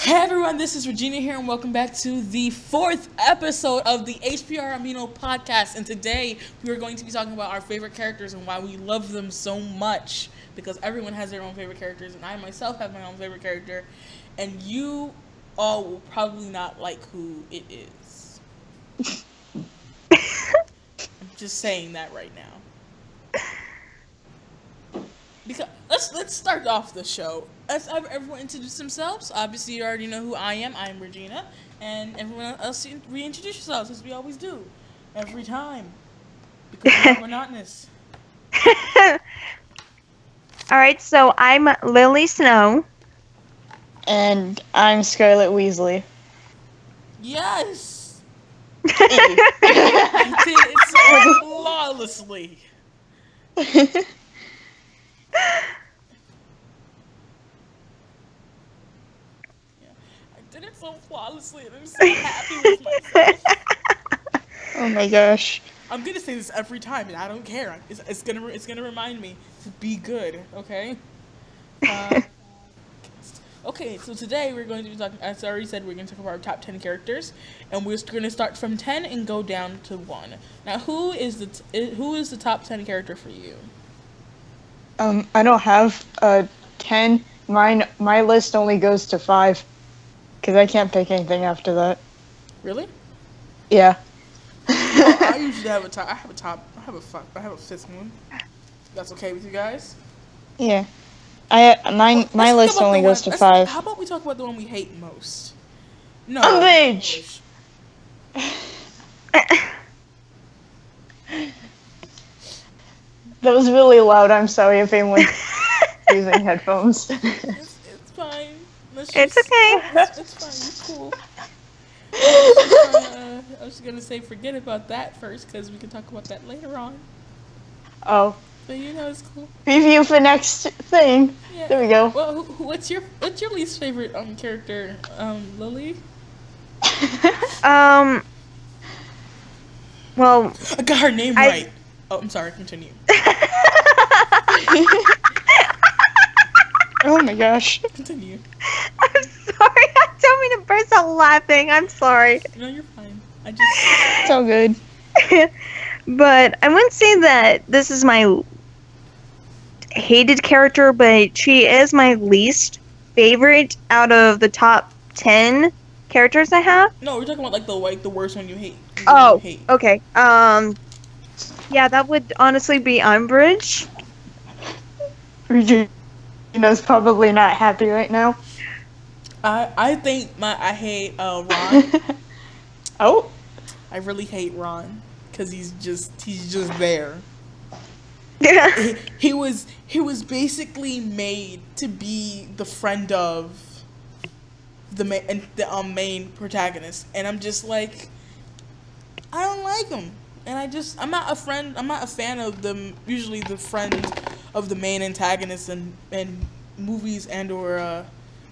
Hey everyone, this is Regina here, and welcome back to the 4th episode of the HPR Amino podcast. And today we are going to be talking about our favorite characters and why we love them so much. Because everyone has their own favorite characters, and I myself have my own favorite character. And you all will probably not like who it is. I'm just saying that right now. Because let's start off the show. Let's have everyone introduce themselves. Obviously, you already know who I am. I'm Regina, and everyone else reintroduce yourselves as we always do, every time, because we're not monotonous. All right, so I'm Lily Snow, and I'm Scarlet Weasley. Yes, you did it so flawlessly. Did it so flawlessly, and I'm so happy with myself. Oh my gosh! I'm gonna say this every time, and I don't care. It's gonna remind me to be good. Okay. Okay. So today we're going to be talking. As I already said, we're going to talk about our top 10 characters, and we're going to start from 10 and go down to 1. Now, who is the top 10 character for you? I don't have 10. My list only goes to 5. Because I can't pick anything after that. Really? Yeah. I usually have a top. I have a 5th one. That's okay with you guys? Yeah. My list only goes to 5. How about we talk about the one we hate most? No. Umbridge! That was really loud. I'm sorry if anyone's using headphones. It's fine. It's okay. It's fine. It's cool. I was gonna say forget about that first because we can talk about that later on. Oh. But you know it's cool. Preview for next thing. Yeah. There we go. Well, what's your least favorite character, Lily? Well, I got her name right. Oh, I'm sorry. Continue. Oh my gosh. Continue. I'm sorry. I don't mean to burst out laughing. I'm sorry. No, you're fine. It's all good. But I wouldn't say that this is my hated character, but she is my least favorite out of the top 10 characters I have. No, we're talking about like the worst one you hate. Oh, okay. Yeah, that would honestly be Umbridge. Regina's probably not happy right now. I think I hate Ron. Oh, I really hate Ron because he's just there. he was basically made to be the friend of the main protagonist, and I'm just like, I don't like him, and I'm not a fan of them. Usually the friend of the main antagonist in movies and or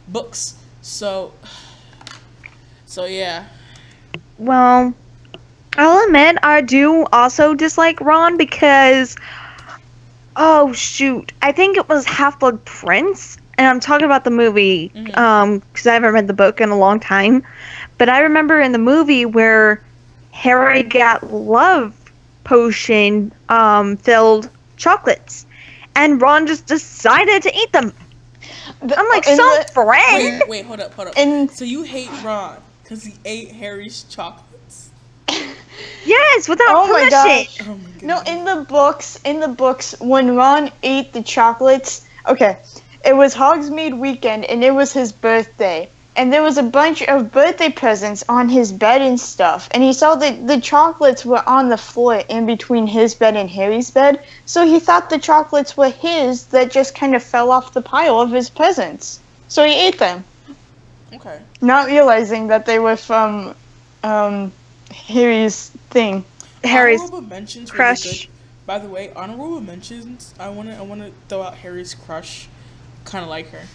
books. So yeah. Well, I'll admit I do also dislike Ron because, oh shoot, I think it was Half-Blood Prince, and I'm talking about the movie, because I haven't read the book in a long time, but I remember in the movie where Harry got love potion filled chocolates, and Ron just decided to eat them. I'm like, friend. Wait, hold up. So you hate Ron because he ate Harry's chocolates? Yes, without permission. My gosh. Oh my goodness. No, in the books, when Ron ate the chocolates, okay, it was Hogsmeade weekend, and it was his birthday. And there was a bunch of birthday presents on his bed and stuff. And he saw that the chocolates were on the floor in between his bed and Harry's bed. So he thought the chocolates were his that just kind of fell off the pile of his presents. So he ate them. Okay. Not realizing that they were from Harry's thing. Harry's crush. Really good. By the way, honorable mentions, I wanna throw out Harry's crush. Kinda like her.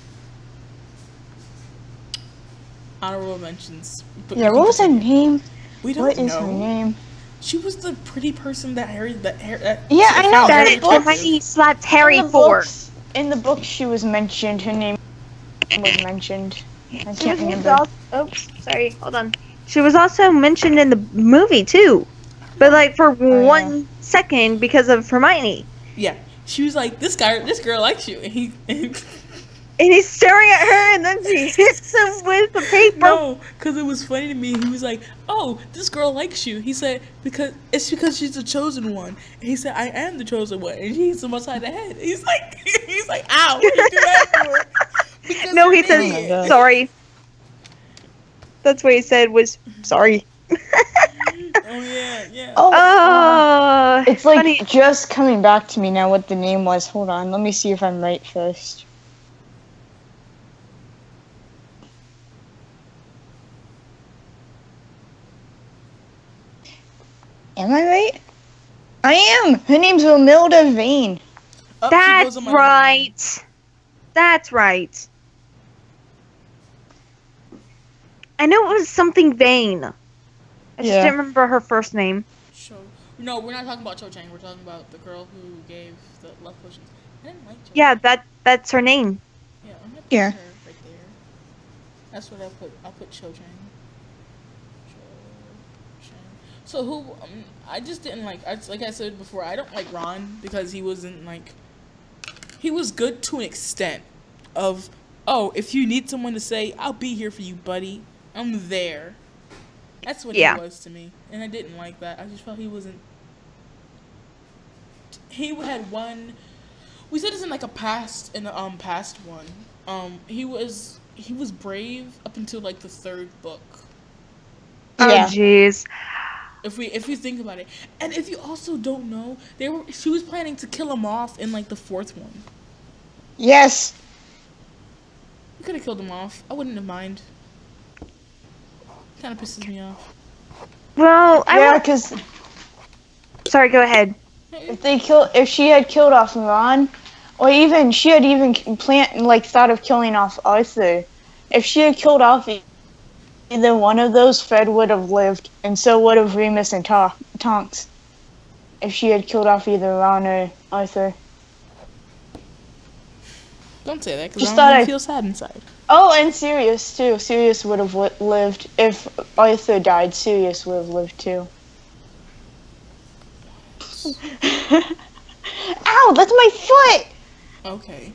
Honorable mentions. Yeah, what was her name? We don't know. What is her name? She was the pretty person that Harry. Yeah, I know. That he slapped Harry for. In the book, she was mentioned. Her name was mentioned. I She can't was remember. oops, sorry, hold on. She was also mentioned in the movie too, but like for yeah. 1 second because of Hermione. Yeah, she was like, this girl likes you, and he. And he's staring at her, and then she hits him with the paper. No, because it was funny to me. He was like, "Oh, this girl likes you." He said, "Because she's the chosen one." And he said, "I am the chosen one," and he hits him upside the head. He's like, "Ow, what you do that for?" Because No, you're he an said, idiot. sorry. That's what he said was, sorry. Oh yeah, yeah. Oh, It's like funny. just coming back to me now what the name was. Hold on, let me see if I'm right first. Am I right? I am! Her name's Romilda Vane. Oh, she goes That's on my mind. right. That's right. I know it was something vain. I just Yeah. didn't remember her first name. No, we're not talking about Cho Chang. We're talking about the girl who gave the love potions. I didn't like Cho. Yeah, that's her name. Yeah, I'm gonna put Yeah. her right there. That's what I put. I'll put Cho Chang. Cho Chang. So who? I just didn't like. Like I said before, I don't like Ron because he wasn't like. He was good to an extent. Of, oh, if you need someone to say, I'll be here for you, buddy. I'm there. That's what Yeah. he was to me, and I didn't like that. I just felt he wasn't. He had one. We said this in like a past past one. He was brave up until like the 3rd book. Yeah. Oh, jeez. If you think about it, and if you also don't know, she was planning to kill him off in like the 4th one. Yes. You could have killed him off. I wouldn't have mind. Kind of pisses me off. Well, Yeah, because sorry, go ahead. if she had killed off Ron, or even she had even thought of killing off Arthur, if she had killed off either one of those, Fred would have lived, and so would have Remus and Tonks. If she had killed off either Ron or Arthur. Don't say that because Just I thought don't I- feel sad inside. Oh, and Sirius too. Sirius would have lived if Arthur died. Sirius would have lived too. Ow! That's my foot. Okay.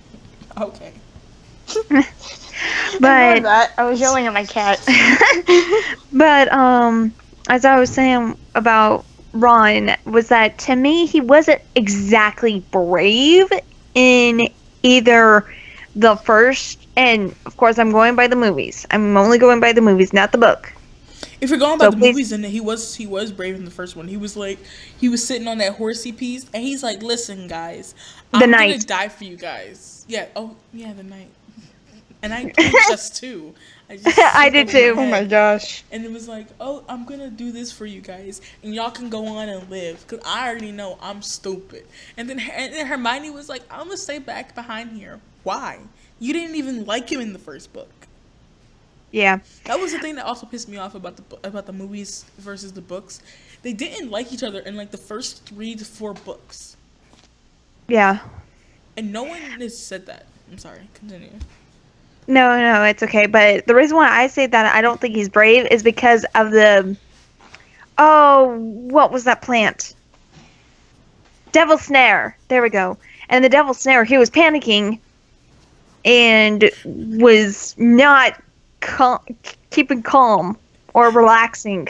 Ignore But that. I was yelling at my cat. but as I was saying about Ron, was that to me he wasn't exactly brave in either the first, and of course I'm going by the movies. I'm only going by the movies, not the book. If you're going by So the please- movies, then he was brave in the first one. He was sitting on that horsey piece, and he's like, "Listen, guys, I'm gonna knight. die for you guys." Yeah. Oh, yeah, the knight. And I played chess too. just I slipped did over too. Oh my head. gosh. And it was like, "Oh, I'm gonna do this for you guys, and y'all can go on and live, cause I already know I'm stupid." And then Hermione was like, "I'm gonna stay back behind here. Why? You didn't even like him in the first book." Yeah. That was the thing that also pissed me off about the movies versus the books. They didn't like each other in like the first 3 to 4 books, Yeah. and no one has said that. I'm sorry. Continue. No, it's okay. But the reason why I say that I don't think he's brave is because of what was that plant? Devil Snare. There we go. And the Devil Snare, he was panicking and was not keeping calm or relaxing.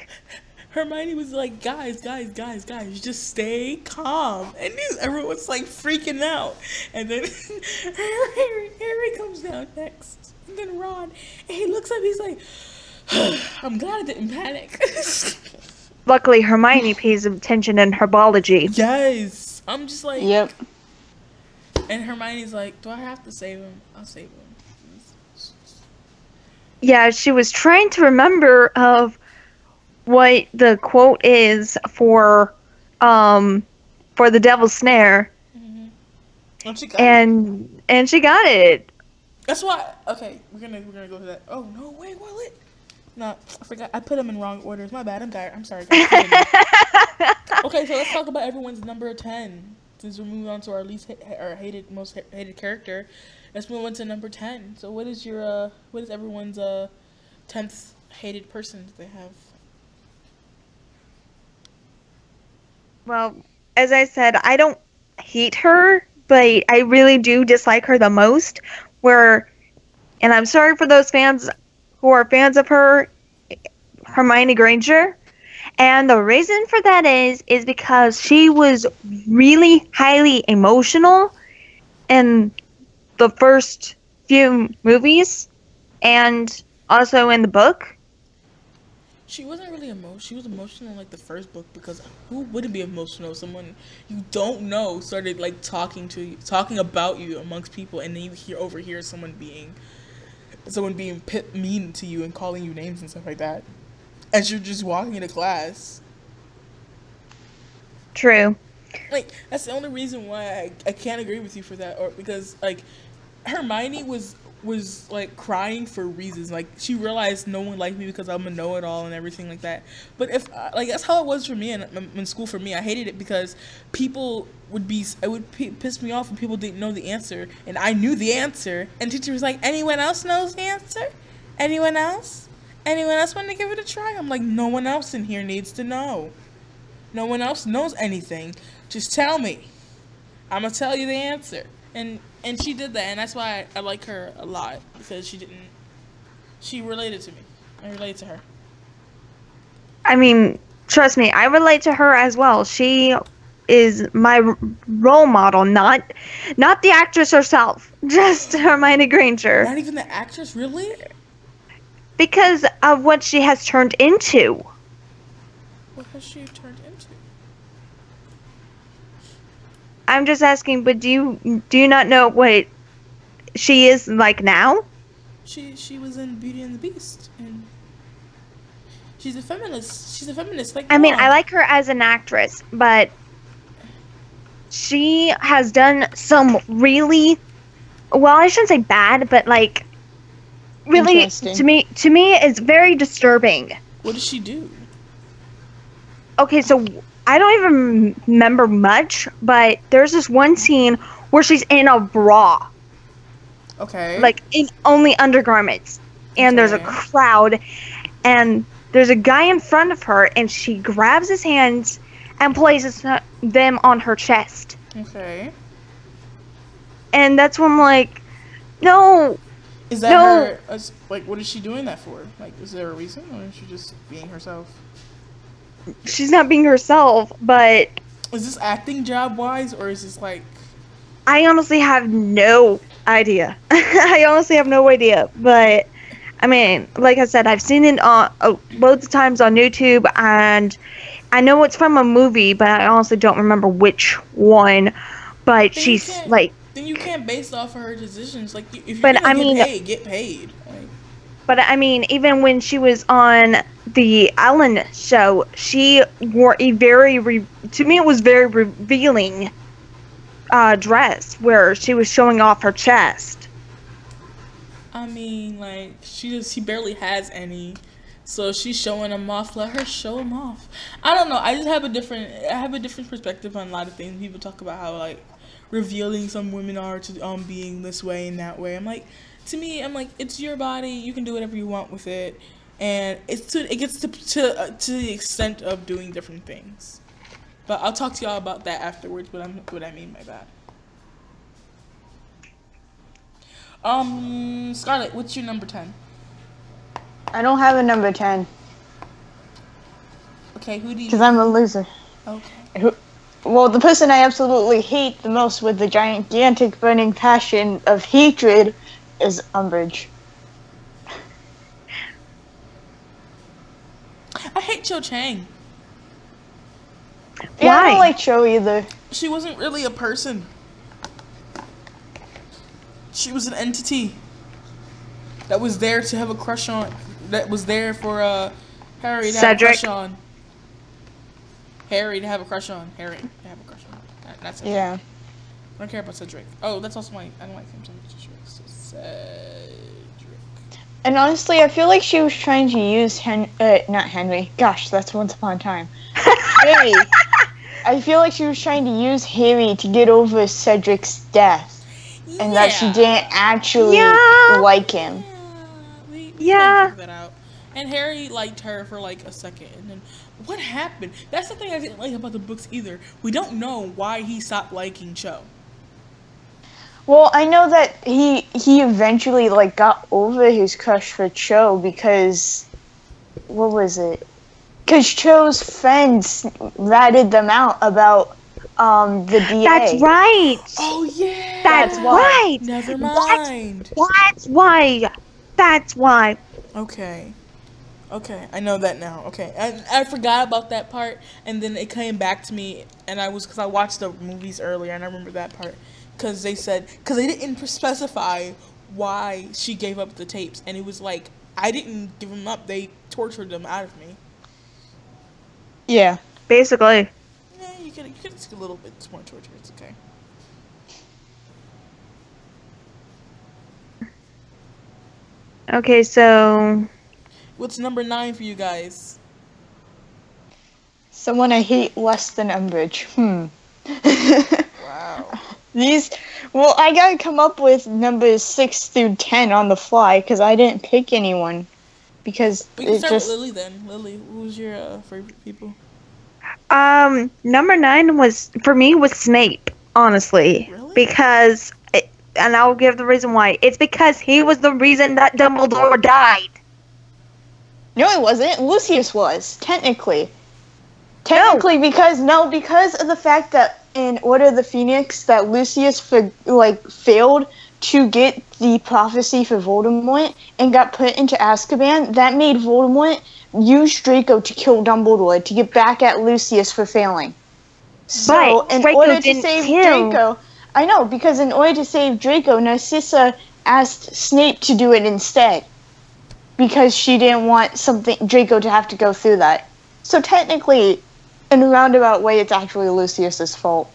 Hermione was like, guys, just stay calm. And everyone was like freaking out. And then Harry comes down next. And then Ron. And he looks up, he's like, I'm glad I didn't panic. Luckily, Hermione pays attention in herbology. Yes. I'm just like, Yep. and Hermione's like, do I have to save him? I'll save him. Yeah, she was trying to remember of what the quote is for the Devil's Snare, And she got it. and she got it. That's why. Okay, we're gonna go to that. Oh no, wait, what? No, I forgot. I put them in wrong orders. My bad. I'm tired. I'm sorry. Guys. Okay, so let's talk about everyone's number 10. since we're moving on to our most hated character, let's move on to number 10. So what is everyone's 10th hated person that they have? Well, as I said, I don't hate her, but I really do dislike her the most. And I'm sorry for those fans who are fans of her, Hermione Granger. And the reason for that is because she was really highly emotional in the first few movies and also in the book. She wasn't really emotional. She was emotional in like the first book, because who wouldn't be emotional if someone you don't know started like talking about you amongst people, and then you overhear someone being mean to you and calling you names and stuff like that as you're just walking into class. True. Like, that's the only reason why I can't agree with you for that, or because like Hermione was like crying for reasons. Like, she realized no one liked me because I'm a know-it-all and everything like that. But if like that's how it was for me in school. For me, I hated it because it would piss me off when people didn't know the answer and I knew the answer, and teacher was like, anyone else knows the answer? Anyone else want to give it a try? I'm like, no one else in here needs to know. No one else knows anything. Just tell me. I'm gonna tell you the answer. And she did that, and that's why I like her a lot, because she related to me. I relate to her. I mean, trust me, I relate to her as well. She is my role model, not the actress herself, just Hermione Granger. Not even the actress, really? Because of what she has turned into. What has she turned into? I'm just asking, but do you not know what she is like now? She was in Beauty and the Beast, and she's a feminist. She's a feminist. Like, I mean, I like her as an actress, but she has done some really, well, I shouldn't say bad, but like really to me it's very disturbing. What does she do? Okay, so I don't even remember much, but there's this one scene where she's in a bra. Okay. Like, in only undergarments. And there's a crowd, and there's a guy in front of her, and she grabs his hands and places them on her chest. Okay. And that's when I'm like, no. Is that her? Like, what is she doing that for? Like, is there a reason, or is she just being herself? She's not being herself, but... Is this acting job-wise, or is this, like... I honestly have no idea. I honestly have no idea, but... I mean, like I said, I've seen it loads of times on YouTube, and I know it's from a movie, but I honestly don't remember which one. But then she's, like... Then you can't base it off of her decisions. Like, if you're but, gonna get paid, get paid. Like, but, I mean, even when she was on the Ellen show, she wore a to me it was very revealing dress where she was showing off her chest. I mean, like, she barely has any, so she's showing them off. Let her show them off. I don't know. I just have a different perspective on a lot of things. People talk about how, like, revealing some women are to being this way and that way. I'm like, to me, I'm like, it's your body. You can do whatever you want with it. And it gets to the extent of doing different things. But I'll talk to y'all about that afterwards, what I mean by that. Scarlett, what's your number 10? I don't have a number 10. Okay, who do you... Because I'm a loser. Okay. Well, the person I absolutely hate the most with the gigantic burning passion of hatred is Umbridge. I hate Cho Chang. Yeah, I don't like Cho either. She wasn't really a person. She was an entity that was there to have a crush on. That was there for Harry to have a crush on. Harry to have a crush on. Harry to have a crush on. That's it. Yeah. I don't care about Cedric. Oh, that's also why I don't like him so much. So Cedric. And honestly, I feel like she was trying to use not Henry. Gosh, that's Once Upon a Time. Harry. I feel like she was trying to use Harry to get over Cedric's death, and that she didn't actually like him. We couldn't figure that out. And Harry liked her for like a second, and then what happened? That's the thing I didn't like about the books either. We don't know why he stopped liking Cho. Well, I know that he eventually like got over his crush for Cho because what was it? Because Cho's friends ratted them out about the DA. That's right. Oh yeah. That's right. Never mind. That's why. That's why. Okay. Okay, I know that now. Okay, I forgot about that part, and then it came back to me, and because I watched the movies earlier, and I remember that part, because they didn't specify why she gave up the tapes, and it was like, I didn't give them up, they tortured them out of me. Yeah. Basically. Yeah, you could just a little bit more torture, it's okay. Okay, so... What's number 9 for you guys? Someone I hate less than Umbridge. Wow. Well, I gotta come up with numbers 6 through 10 on the fly, because I didn't pick anyone. Because we can start with Lily then. Lily, who's your favorite people? Number 9 was Snape, honestly. Really? Because, and I'll give the reason why. It's because he was the reason that Dumbledore died. No, it wasn't. Lucius was, technically. Technically, because of the fact that in Order of the Phoenix, that Lucius failed to get the prophecy for Voldemort and got put into Azkaban, that made Voldemort use Draco to kill Dumbledore to get back at Lucius for failing. So, but in Draco order to didn't save kill. Draco, I know, because in order to save Draco, Narcissa asked Snape to do it instead. Because she didn't want Draco to have to go through that. So technically, in a roundabout way, it's actually Lucius's fault.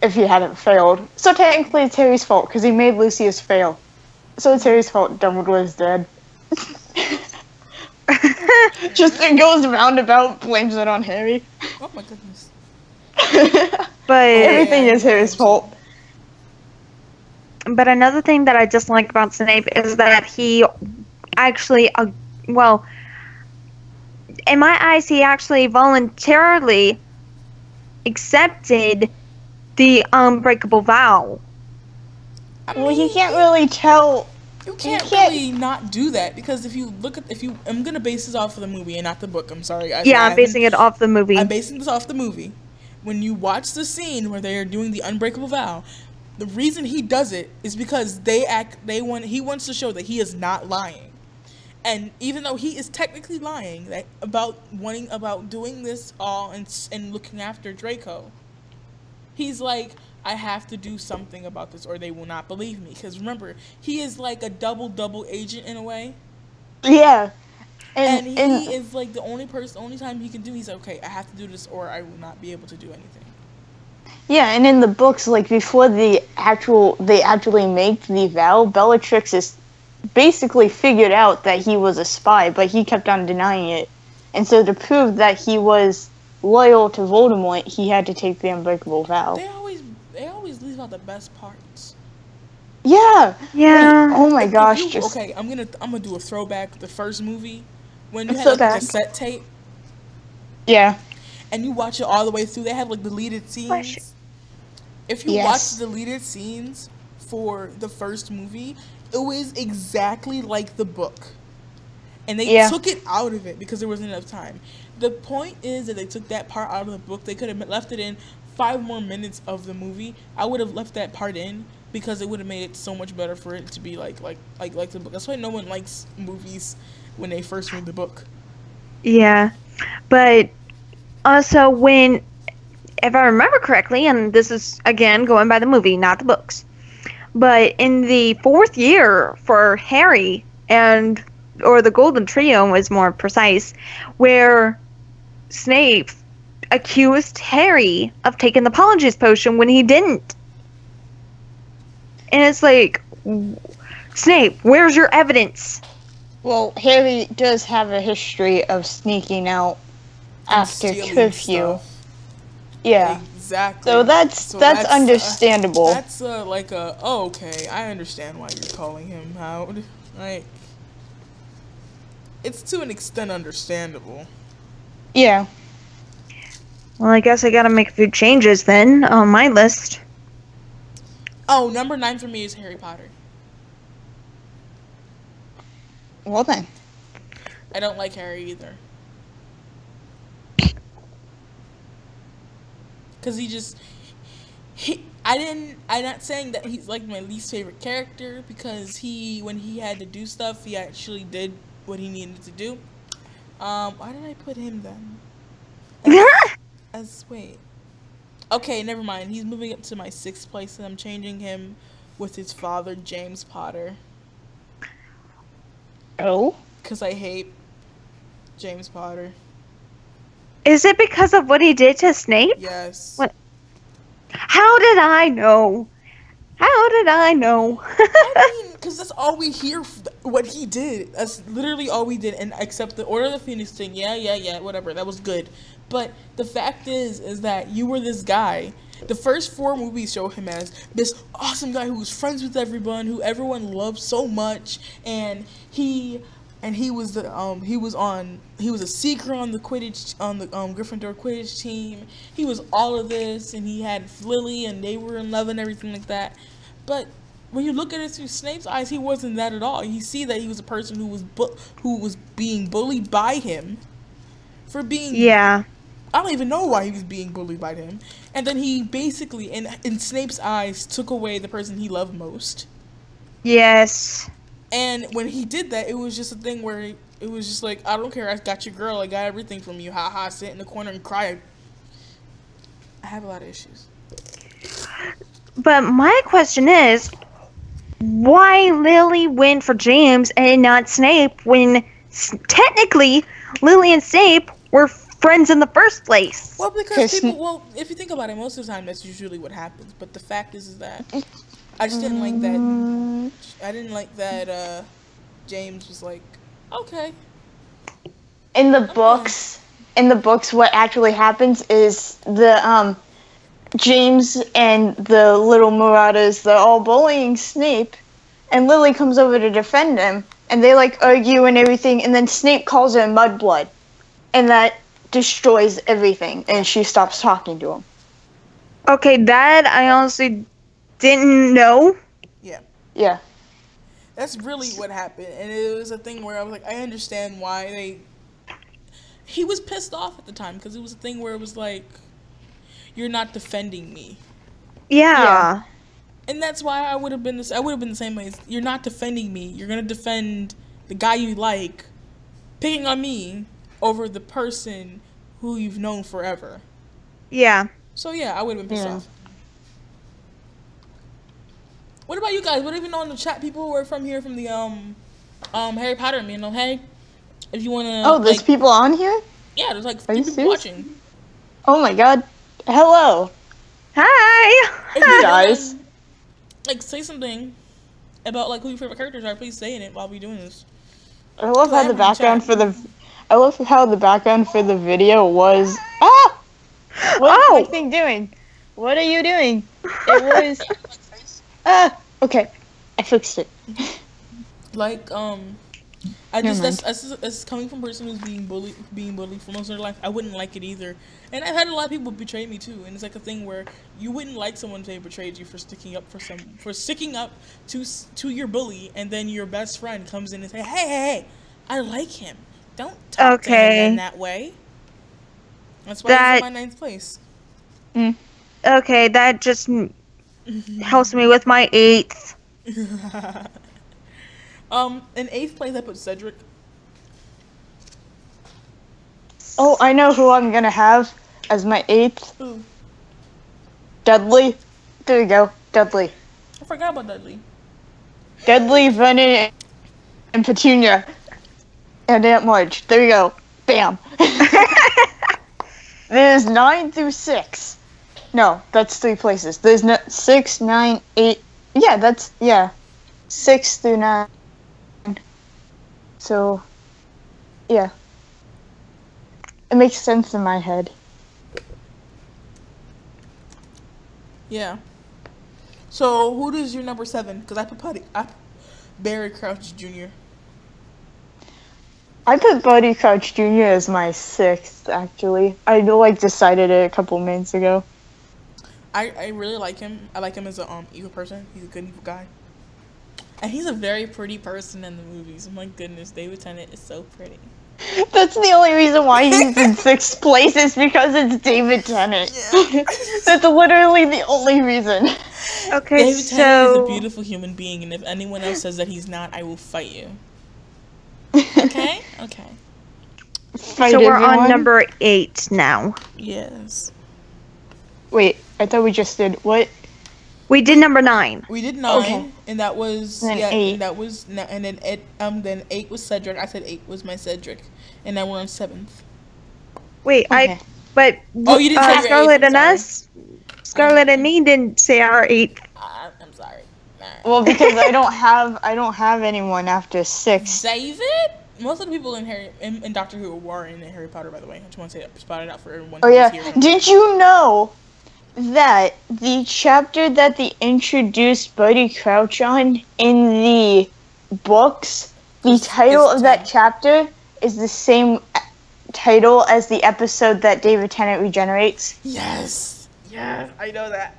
If he hadn't failed. So technically it's Harry's fault, because he made Lucius fail. So it's Harry's fault Dumbledore is dead. Just it goes roundabout, blames it on Harry. Oh my goodness. But everything is Harry's fault. But another thing that I dislike about Snape is that he actually, in my eyes, he actually voluntarily accepted the unbreakable vow. Well, you can't really tell. You can't really not do that, because if you look at, I'm gonna base this off of the movie and not the book. I'm sorry. I'm basing it off the movie. I'm basing this off the movie. When you watch the scene where they are doing the unbreakable vow, the reason he does it is because he wants to show that he is not lying. And even though he is technically lying about doing this all and looking after Draco, he's like, I have to do something about this or they will not believe me. Because remember, he is like a double agent in a way. Yeah. And he is like the only time he can do, he's like, okay, I have to do this or I will not be able to do anything. Yeah, and in the books, like before they actually make the vow, Bellatrix is basically figured out that he was a spy, but he kept on denying it. And so to prove that he was loyal to Voldemort, he had to take the unbreakable vow. They always leave out the best parts. Yeah. Yeah. Like, oh my gosh. Okay, I'm gonna do a throwback. The first movie, when you had like, a cassette tape. Yeah. And you watch it all the way through. They have like deleted scenes. If you watch the deleted scenes for the first movie, it was exactly like the book. And they took it out of it because there wasn't enough time. The point is that they took that part out of the book. They could have left it in 5 more minutes of the movie. I would have left that part in because it would have made it so much better for it to be like the book. That's why no one likes movies when they first read the book. Yeah. But also if I remember correctly, and this is, again, going by the movie, not the books, but in the 4th year for Harry, or the Golden Trio was more precise, where Snape accused Harry of taking the Polyjuice Potion when he didn't. And it's like, Snape, where's your evidence? Well, Harry does have a history of sneaking out after curfew. Yeah. Exactly. So that's understandable. That's like a, oh, okay, I understand why you're calling him out. Like, it's to an extent understandable. Yeah. Well, I guess I gotta make a few changes then on my list. Oh, number 9 for me is Harry Potter. Well then. I don't like Harry either. Cause I'm not saying that he's like my least favorite character, because when he had to do stuff, he actually did what he needed to do. Why did I put him then? Wait. Okay, never mind. He's moving up to my 6th place, and I'm changing him with his father, James Potter. Oh? Cause I hate James Potter. Is it because of what he did to Snape? Yes. What? How did I know? How did I know? I mean, because that's all we hear, what he did. That's literally all we did, and except the Order of the Phoenix thing. Yeah, whatever. That was good. But the fact is that you were this guy. The first 4 movies show him as this awesome guy who was friends with everyone, who everyone loved so much, and he was a seeker on the Quidditch, on the Gryffindor Quidditch team. He was all of this, and he had Lily, and they were in love and everything like that. But when you look at it through Snape's eyes, he wasn't that at all. You see that he was a person who was being bullied by him for being. Yeah. I don't even know why he was being bullied by him. And then he basically, in Snape's eyes, took away the person he loved most. Yes. And when he did that, it was just a thing where it was just like, I don't care, I got your girl, I got everything from you, haha, sit in the corner and cry. I have a lot of issues. But my question is, why Lily went for James and not Snape when technically Lily and Snape were friends in the first place? Well, because if you think about it, most of the time that's usually what happens. But the fact is that I just didn't like that. I didn't like that James was like, okay. In the books, what actually happens is the James and the little Marauders, they're all bullying Snape, and Lily comes over to defend him, and they like argue and everything, and then Snape calls her Mudblood, and that destroys everything, and she stops talking to him. Okay, that I honestly didn't know. Yeah. That's really what happened, and it was a thing where I was like, I understand why he was pissed off at the time, because it was a thing where it was like, you're not defending me. Yeah. And that's why I would have been the same way. You're not defending me. You're gonna defend the guy you like, picking on me over the person who you've known forever. Yeah. So yeah, I would have been pissed off. What about you guys? What do you know in the chat? People who are from here, from the Harry Potter. Hey, if you wanna. Oh, there's people on here? Yeah, there's like 3 Are you people serious? watching. Oh my god. Hello. Hi. If you Guys. wanna, like, say something about like who your favorite characters are. Please say it while we doing this. I love how the Everyone background chat. for the video was What is my thing doing? What are you doing? It was okay. I fixed it. Like, I just that's coming from a person who's being bullied for most of their life. I wouldn't like it either, and I've had a lot of people betray me too. And it's like a thing where you wouldn't like someone if they betrayed you for sticking up to your bully, and then your best friend comes in and say, hey, I like him. Don't talk to him in that way. That's why he's in my 9th place. Okay, that just helps me with my 8th. In 8th place I put Cedric. Oh, I know who I'm gonna have as my 8th. Ooh, Dudley. There you go. Dudley. I forgot about Dudley. Dudley, Vernon, and Petunia. And Aunt Marge. There you go. Bam. There's 9 through 6. No, that's 3 places. There's 6, 9, 8. Yeah, 6 through 9. So, yeah. It makes sense in my head. Yeah. So who is your number 7? Because I put Barry Crouch Jr. I put Buddy Crouch Jr. as my 6th, actually. I decided it a couple minutes ago. I really like him. I like him as a evil person. He's a good evil guy. And he's a very pretty person in the movies. Oh my goodness, David Tennant is so pretty. That's the only reason why he's in 6th place is because it's David Tennant. Yeah. That's literally the only reason. Okay, David Tennant is a beautiful human being, and if anyone else says that he's not, I will fight you. Okay? Okay. Fight so we're everyone. on number 8 now. Yes. Wait, I thought we just did what? We did number 9. We did 9, Okay. and that was Then yeah, 8. and that was and then 8 was Cedric. I said 8 was my Cedric, and now we're on 7th. Wait, Okay. but Oh, you didn't say your Scarlett 8th, and I'm us, Scarlett and me didn't say our 8th. I'm sorry. Well, because I don't have anyone after 6. David. Most of the people in Doctor Who were in Harry Potter, by the way. I just want to say that, spot it out for everyone. Oh who's yeah. here. Did you know that the chapter that they introduced Buddy Crouch on in the books, the title of that chapter is the same title as the episode that David Tennant regenerates? Yes, I know that,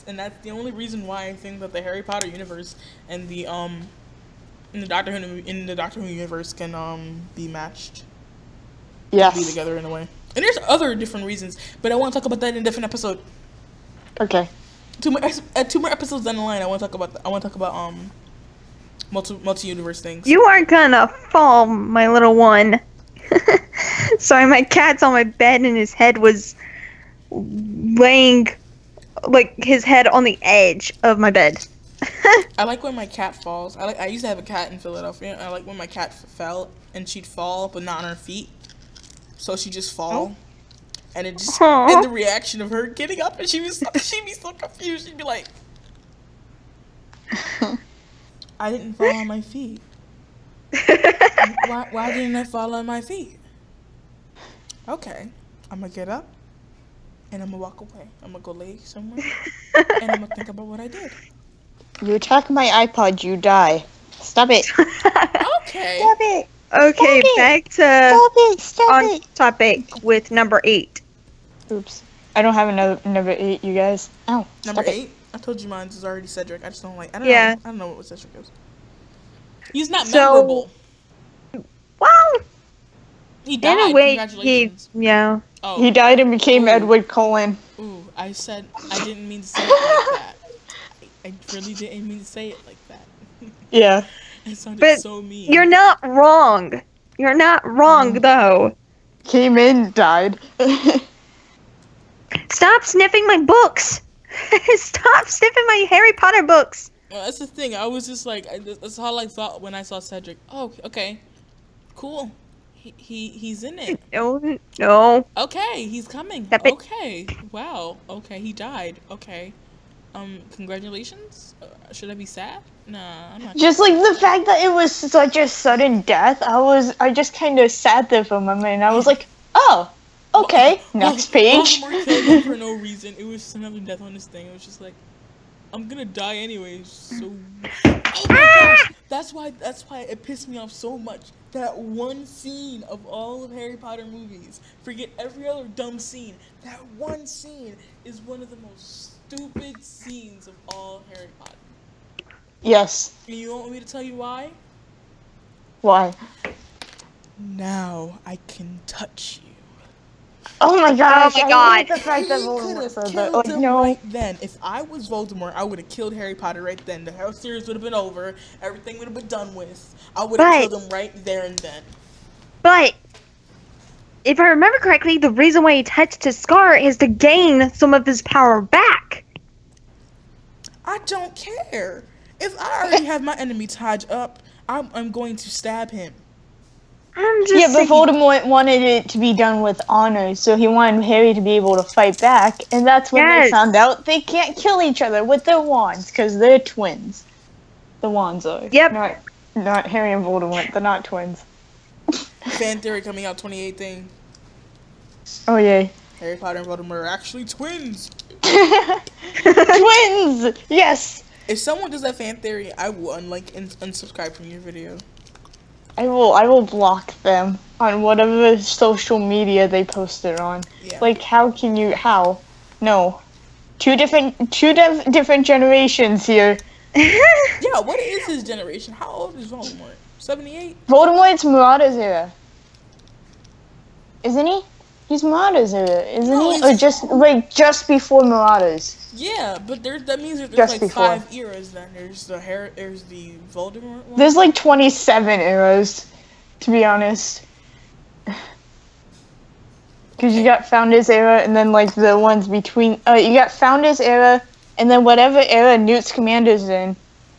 and that's the only reason why I think that the Harry Potter universe and the Doctor Who universe can be matched, Yes. be together in a way. And there's other different reasons, but I want to talk about that in a different episode. Okay. 2 more episodes down the line, I want to talk about multi-universe things. You are gonna fall, my little one. Sorry, my cat's on my bed and his head was laying, his head on the edge of my bed. I like when my cat falls. I used to have a cat in Philadelphia. I like when my cat fell and she'd fall, but not on her feet. So she just fall, and it just and the reaction of her getting up and she'd be so confused. She'd be like, "I didn't fall on my feet. Why didn't I fall on my feet?" Okay, I'm gonna get up, and I'm gonna walk away. I'm gonna go lay somewhere, and I'm gonna think about what I did. You attack my iPod, you die. Stop it. Okay. Stop it. Okay, Stop it. back to Stop it. Stop on it. topic with number 8. Oops. I don't have another number 8, you guys. Ow. Number Stop it. 8. I told you mine is already Cedric. I just don't like. I don't know what Cedric is. He's not memorable. Well, He died. anyway, Congratulations. Oh. He died and became Ooh. Edward Cullen. Ooh, I said I didn't mean to say it like that. I really didn't mean to say it like that. Yeah. It sounded but so mean. you're not wrong. You're not wrong, though. Came in, died. Stop sniffing my books. Stop sniffing my Harry Potter books. Well, that's the thing. I was just like, that's all I thought when I saw Cedric. Oh, okay, cool. He's in it. No. Okay, he's coming. Stop it. Okay, wow. Okay, he died. Okay, congratulations. Should I be sad? Nah, I'm not. Just like the fact that it was such a sudden death, I just kind of sat there for a moment and I was like, oh, okay, next page. Voldemort killed him for no reason. It was just another death on this thing. It was just like, I'm gonna die anyway. So, oh my gosh, that's why it pissed me off so much. That one scene of all of Harry Potter movies. Forget every other dumb scene. That one scene is one of the most stupid scenes of all Harry Potter. Yes. And you want me to tell you why? Why? Now I can touch you. Oh my gosh. Oh my I God. hate the fact that He could Voldemort have said that. killed Like, him no. right then. If I was Voldemort, I would have killed Harry Potter right then. The whole series would have been over. Everything would have been done with. I would have But- killed him right there and then. But if I remember correctly, the reason why he touched his scar is to gain some of his power back. I don't care. If I already have my enemy tied up, I'm going to stab him. I'm just Yeah, but saying- Voldemort wanted it to be done with honor, so he wanted Harry to be able to fight back, and that's when they Yes. found out they can't kill each other with their wands, because they're twins. The wands are. Yep. Not Harry and Voldemort, they're not twins. Fan theory coming out 2018. Oh, yay. Harry Potter and Voldemort are actually twins. Twins! Yes! If someone does that fan theory, I will unlike and unsubscribe from your video. I will block them on whatever social media they post it on. Yeah. Like, how? No. Two different generations here. Yeah, what is his generation? How old is Voldemort? 78? Voldemort's Marauders era. Isn't he? He's Marauders era, isn't No, he? Or just before Marauders. Yeah, but that means that there's Just like before. 5 eras then. There's the Voldemort one. There's like 27 eras, to be honest. Because you got Founders era, and then like the ones between. You got Founders era, and then whatever era Newt Scamander's in,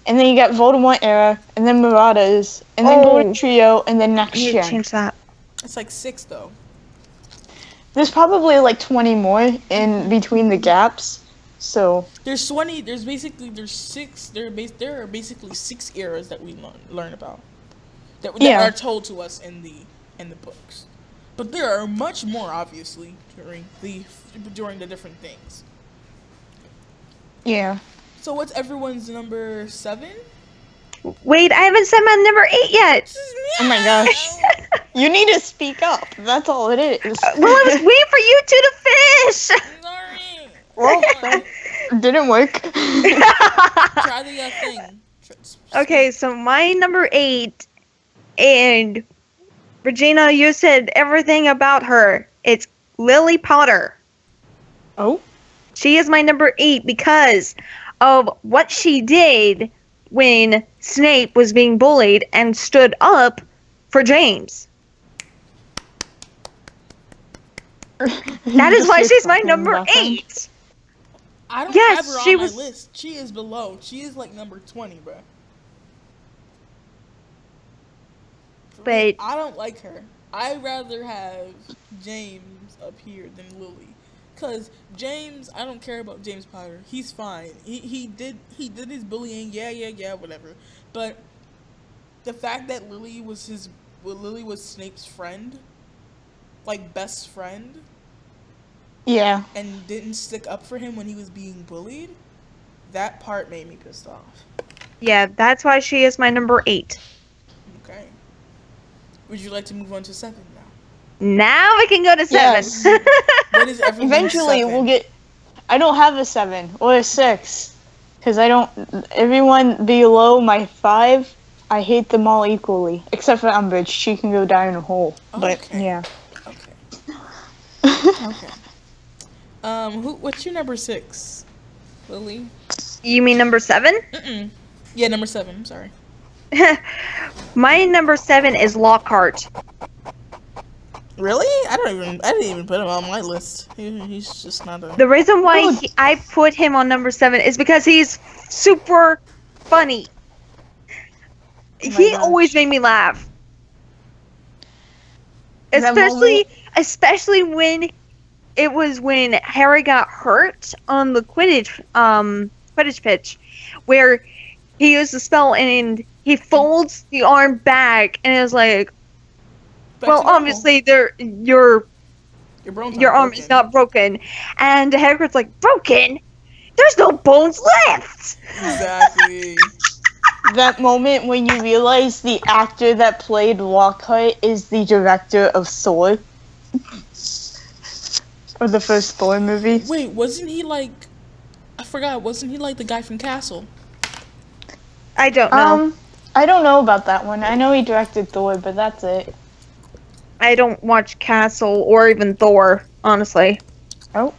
and then you got Voldemort era, and then Marauders, and then Golden Trio, and then Next You Gen. change that. It's like 6 though. There's probably like 20 more in between the gaps. So There's 20. There's 6. There are basically 6 eras that we learn about. That Yeah. are told to us in the books. But there are much more, obviously, during the different things. yeah. So what's everyone's number 7? Wait, I haven't said my number 8 yet. Oh my gosh. You need to speak up. That's all it is. Well, I was waiting for you two to finish. Sorry. Well, that didn't work. Try the thing. Okay, so my number 8, and Regina, you said everything about her. It's Lily Potter. Oh? She is my number 8 because of what she did when Snape was being bullied and stood up for James. That is why she's my number 8. I don't Yes, have her she on was- my list. She is below. She is like number 20, bro. But I don't like her. I'd rather have James up here than Lily. Cause James, I don't care about James Potter. He's fine. He did his bullying. Yeah, whatever. But the fact that Lily was Snape's friend, like best friend, Yeah. and didn't stick up for him when he was being bullied, that part made me pissed off. yeah, that's why she is my number 8. Okay. Would you like to move on to 7 now? Now we can go to 7. Yes. What is everyone's Eventually 7? we'll get. I don't have a 7 or a 6. Because I don't. Everyone below my 5, I hate them all equally. Except for Umbridge. She can go down in a hole. But, Okay. yeah. Okay. What's your number 6? Lily? You mean number 7? Mm-mm. Yeah, number 7. I'm sorry. My number 7 is Lockhart. Really? I didn't even put him on my list. He's just not a. The reason why I put him on number 7 is because he's super funny. He gosh. always made me laugh. That Especially when it was when Harry got hurt on the Quidditch pitch, where he used the spell and he folds the arm back, and it was like, Back well, to normal. obviously Your bone's your not arm broken. is not broken, and Hagrid's like, broken? There's no bones left. Exactly. That moment when you realize the actor that played Lockhart is the director of Thor. Or the first Thor movie. Wait, wasn't he like? I forgot. Wasn't he like the guy from Castle? I don't know. I don't know about that one. I know he directed Thor, but that's it. I don't watch Castle or even Thor, honestly. Oh.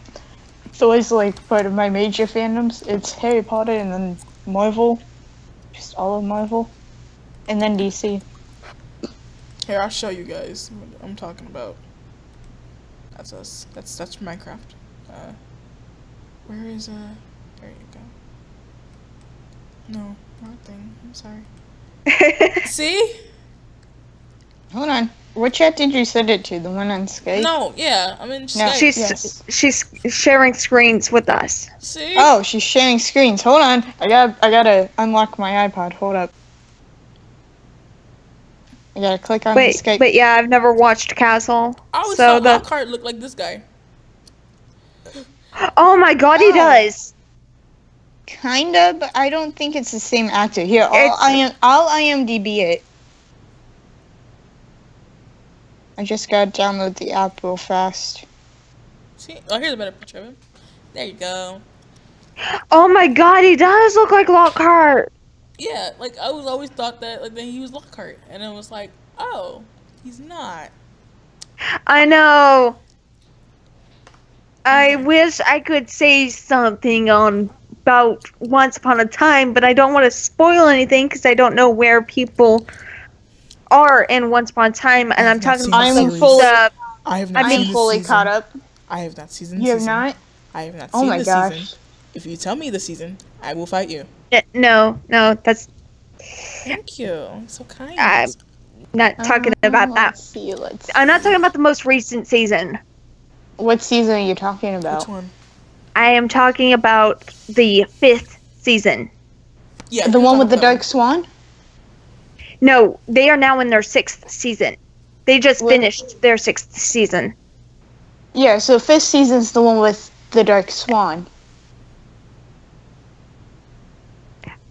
Thor's like part of my major fandoms. It's Harry Potter and then Marvel. Just all of Marvel. And then DC. Here, I'll show you guys what I'm talking about. That's us. That's Minecraft. Where is There you go. No, wrong thing. I'm sorry. See? Hold on. What chat did you send it to? The one on Skype? No, yeah. I'm in No. Skype. She's sharing screens with us. See? Oh, she's sharing screens. Hold on. I gotta unlock my iPod. Hold up. I gotta click on Skype. But yeah, I've never watched Castle. I always so thought Lockhart looked like this guy. Oh my god, he Oh. does. Kinda, but I don't think it's the same actor. Here, It's- I'll IMDb it. I just gotta download the app real fast. See? Oh, here's a better picture of him. There you go. Oh my god, he does look like Lockhart. Yeah, like I was always thought that like that he was Lockhart, and it was like, oh, he's not. I know. I Okay. wish I could say something on about Once Upon a Time, but I don't want to spoil anything because I don't know where people are in Once Upon a Time, and I'm have not talking seen about the I'm series. fully, I have not I seen mean- this fully season. caught up. I have not seen the You have season. not? I have not Oh seen my the gosh. season. If you tell me the season, I will fight you. No, that's Thank you. So kind. I'm not talking about that. Let's see. Let's. I'm not talking about the most recent season. What season are you talking about? Which one? I am talking about the 5th season. Yeah, The we're one with the talking about Dark Swan? No, they are now in their 6th season. They just What? finished their 6th season. Yeah, so 5th season's the one with the Dark Swan.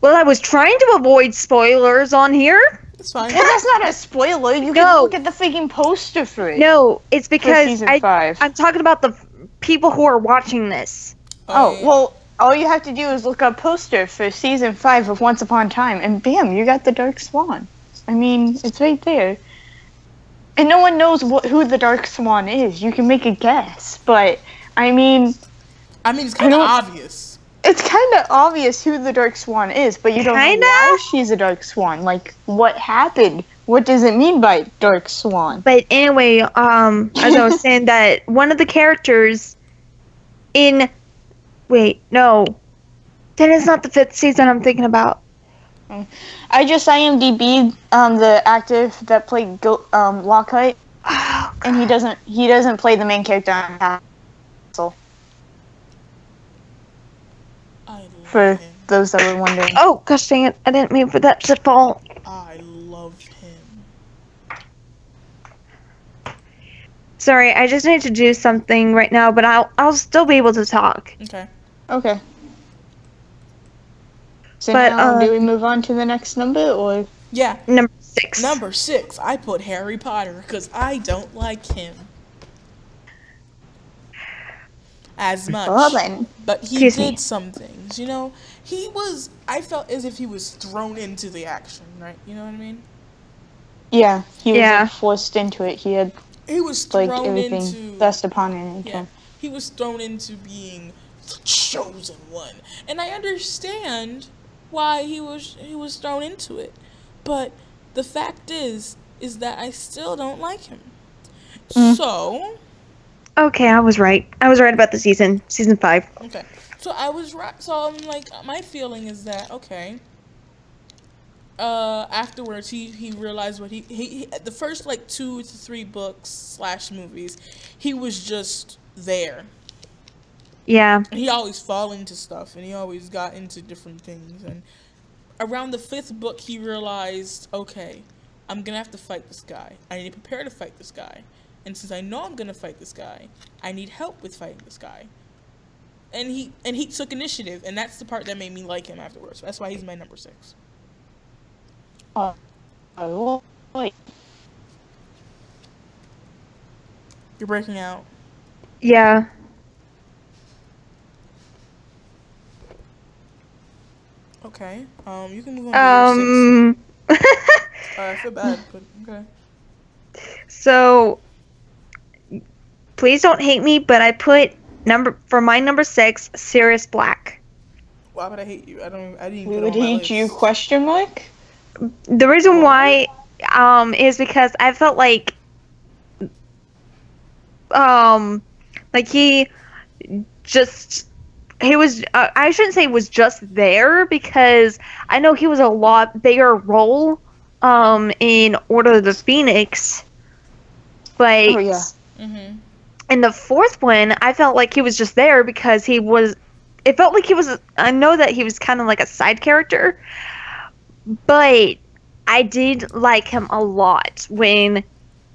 Well, I was trying to avoid spoilers on here. It's fine. Well, that's not a spoiler. You No. can look at the freaking poster for it. No, it's For because season 5. I'm talking about the people who are watching this. Oh, yeah. well, all you have to do is look up poster for season 5 of Once Upon a Time, and bam, you got the Dark Swan. I mean, it's right there. And no one knows who the Dark Swan is. You can make a guess, but, I mean, it's kind of don't- obvious. it's kind of obvious who the Dark Swan is, but you don't Kinda? know why she's a Dark Swan. Like, what happened? What does it mean by Dark Swan? But anyway, as I was saying that one of the characters in wait, no. That is not the 5th season I'm thinking about. I just IMDb'd the actor that played Lockhart, Oh, and he doesn't play the main character on Castle. I love For him. those that were wondering. oh gosh dang it. I didn't mean for that to fall. I love him. Sorry, I just need to do something right now, but I'll still be able to talk. Okay. Okay. So But, now, do we move on to the next number, or? Yeah. Number 6. Number 6. I put Harry Potter because I don't like him as much. Well then. But he Excuse me. did some things, you know. I felt as if he was thrown into the action, right? You know what I mean? Yeah, he was Yeah. like, forced into it. He had He was like thrown everything into thrust upon him. yeah. He was thrown into being the chosen one, and I understand why he was thrown into it. But the fact is that I still don't like him. So Okay, I was right. I was right about the season. Season 5. okay. So I was right. So I'm like, my feeling is that okay. Afterwards, he realized what he the first like 2 to 3 books / movies, he was just there. Yeah. He always fall into stuff, and he always got into different things. And around the 5th book, he realized, okay, I'm gonna have to fight this guy. I need to prepare to fight this guy. And since I know I'm gonna fight this guy, I need help with fighting this guy. And he took initiative, and that's the part that made me like him afterwards. That's why he's my number 6. Oh, wait. You're breaking out. Yeah. Okay. You can move on to your 6. I feel bad, but okay. So please don't hate me, but I put for my number 6, Sirius Black. Why would I hate you? I didn't even We put it would on my hate you? list. Question mark. The reason why is because I felt like he was I shouldn't say was just there, because I know he was a lot bigger role in Order of the Phoenix, but Oh yeah. Mhm. in the 4th one I felt like he was just there because it felt like he was, I know that he was kind of like a side character, but I did like him a lot when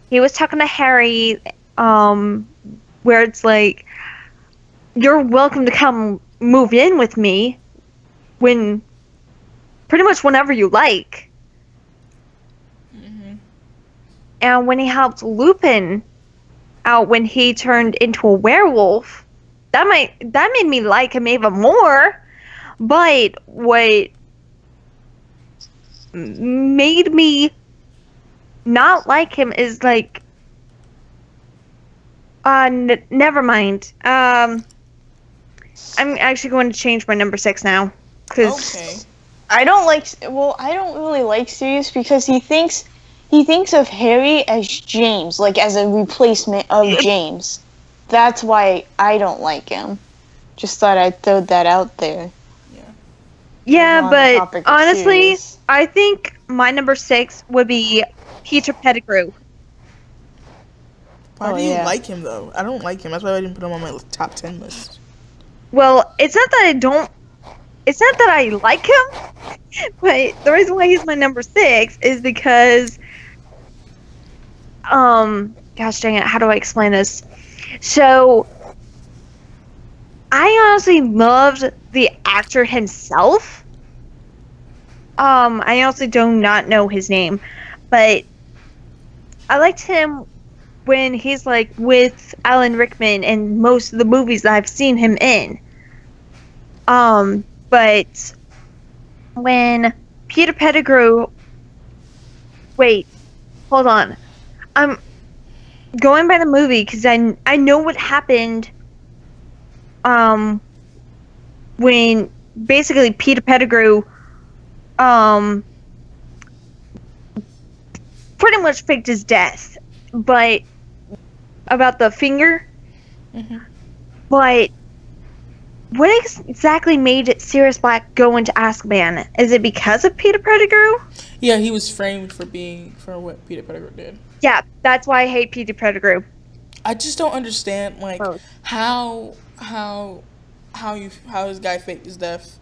he was talking to Harry, where it's like, you're welcome to come move in with me when pretty much whenever you like. And when he helped Lupin out when he turned into a werewolf, that made me like him even more. But what made me not like him is like, never mind. I'm actually going to change my number 6 now. Okay. I don't really like Sirius because he thinks of Harry as James, like as a replacement of James. That's why I don't like him. Just thought I'd throw that out there. Yeah, but honestly, I think my number 6 would be Peter Pettigrew. Why do you like him, though? I don't like him. That's why I didn't put him on my top 10 list. Well, it's not that I like him, but the reason why he's my number 6 is because, gosh dang it, how do I explain this? So, I honestly loved the actor himself. I honestly do not know his name, but I liked him when he's like with Alan Rickman in most of the movies that I've seen him in. But when Peter Pettigrew, wait, hold on. I'm going by the movie because I know what happened. When basically Peter Pettigrew, pretty much faked his death, but about the finger. But what exactly made Sirius Black go into Azkaban? Is it because of Peter Pettigrew? Yeah, he was framed for what Peter Pettigrew did. Yeah, that's why I hate Peter Pettigrew. I just don't understand, like, how his guy faked his death,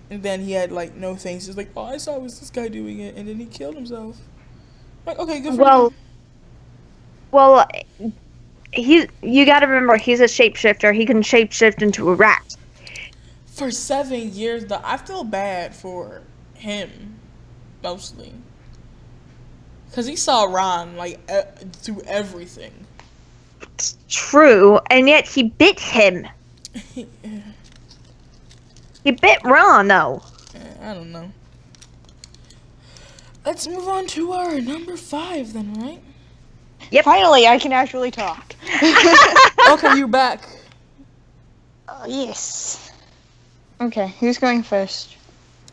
and then he had like no things. He's like, oh, I saw it was this guy doing it, and then he killed himself. Like, okay, good for him. Well, you got to remember he's a shapeshifter. He can shapeshift into a rat. For 7 years, though, I feel bad for him, mostly, because he saw Ron like through everything. It's true, and yet he bit him. He bit Ron, though. I don't know. Let's move on to our number 5 then, right? Yep. Finally, I can actually talk. Okay, you're back. Oh, yes. Okay, who's going first?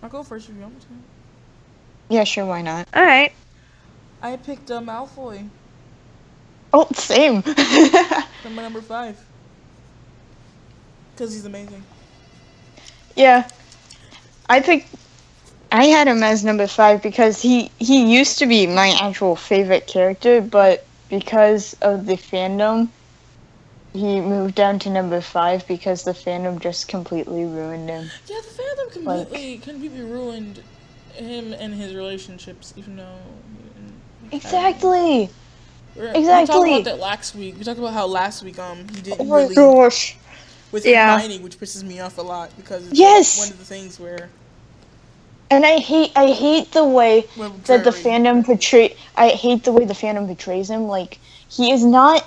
I'll go first if you want me to. Yeah, sure, why not? Alright. I picked Malfoy. Oh, same. For my number 5. Because he's amazing. Yeah. I had him as number 5 because he used to be my actual favorite character, but because of the fandom, he moved down to number 5 because the fandom just completely ruined him. Yeah, the fandom completely ruined him and his relationships, even though... Exactly! We talked about that last week. We talked about how last week he didn't really... gosh! With Hermione, which pisses me off a lot because it's one of the things where... And I hate the way that the fandom portrays him. Like, he's not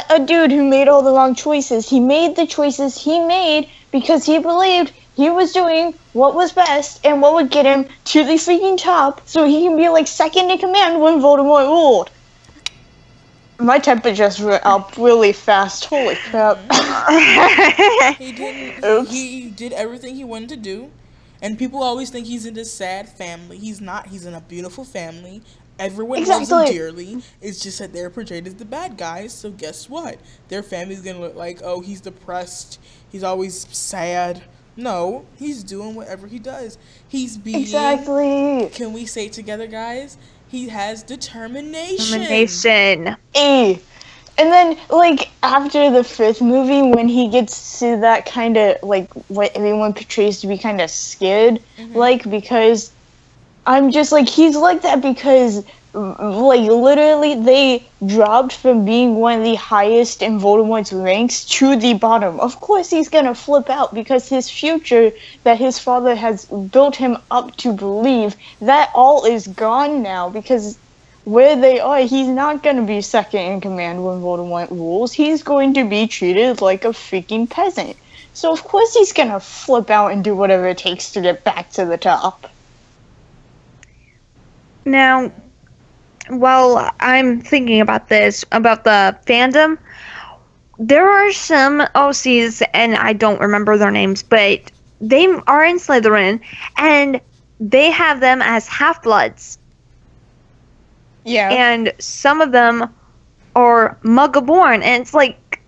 a dude who made all the wrong choices. He made the choices he made because he believed he was doing what was best and what would get him to the freaking top so he can be like second in command when Voldemort ruled. My temper just went up really fast. Holy crap. He did everything he wanted to do. And people always think he's in this sad family. He's not. He's in a beautiful family. Everyone loves him dearly. It's just that they're portrayed as the bad guys. So guess what? Their family's going to look like, oh, he's depressed. He's always sad. No, he's doing whatever he does. He's being... Exactly. Can we say it together, guys? He has determination. And then, like, after the 5th movie, when he gets to that kind of, like, what everyone portrays to be kind of scared, like, because I'm just like, he's like that because, like, literally they dropped from being one of the highest in Voldemort's ranks to the bottom. Of course he's gonna flip out because his future that his father has built him up to believe, that all is gone now because where they are, he's not gonna be second in command when Voldemort rules. He's going to be treated like a freaking peasant. So of course he's gonna flip out and do whatever it takes to get back to the top. Now, while I'm thinking about this, about the fandom, there are some OCs, and I don't remember their names, but they are in Slytherin, and they have them as half-bloods. Yeah. And some of them are Muggle-born, and it's like...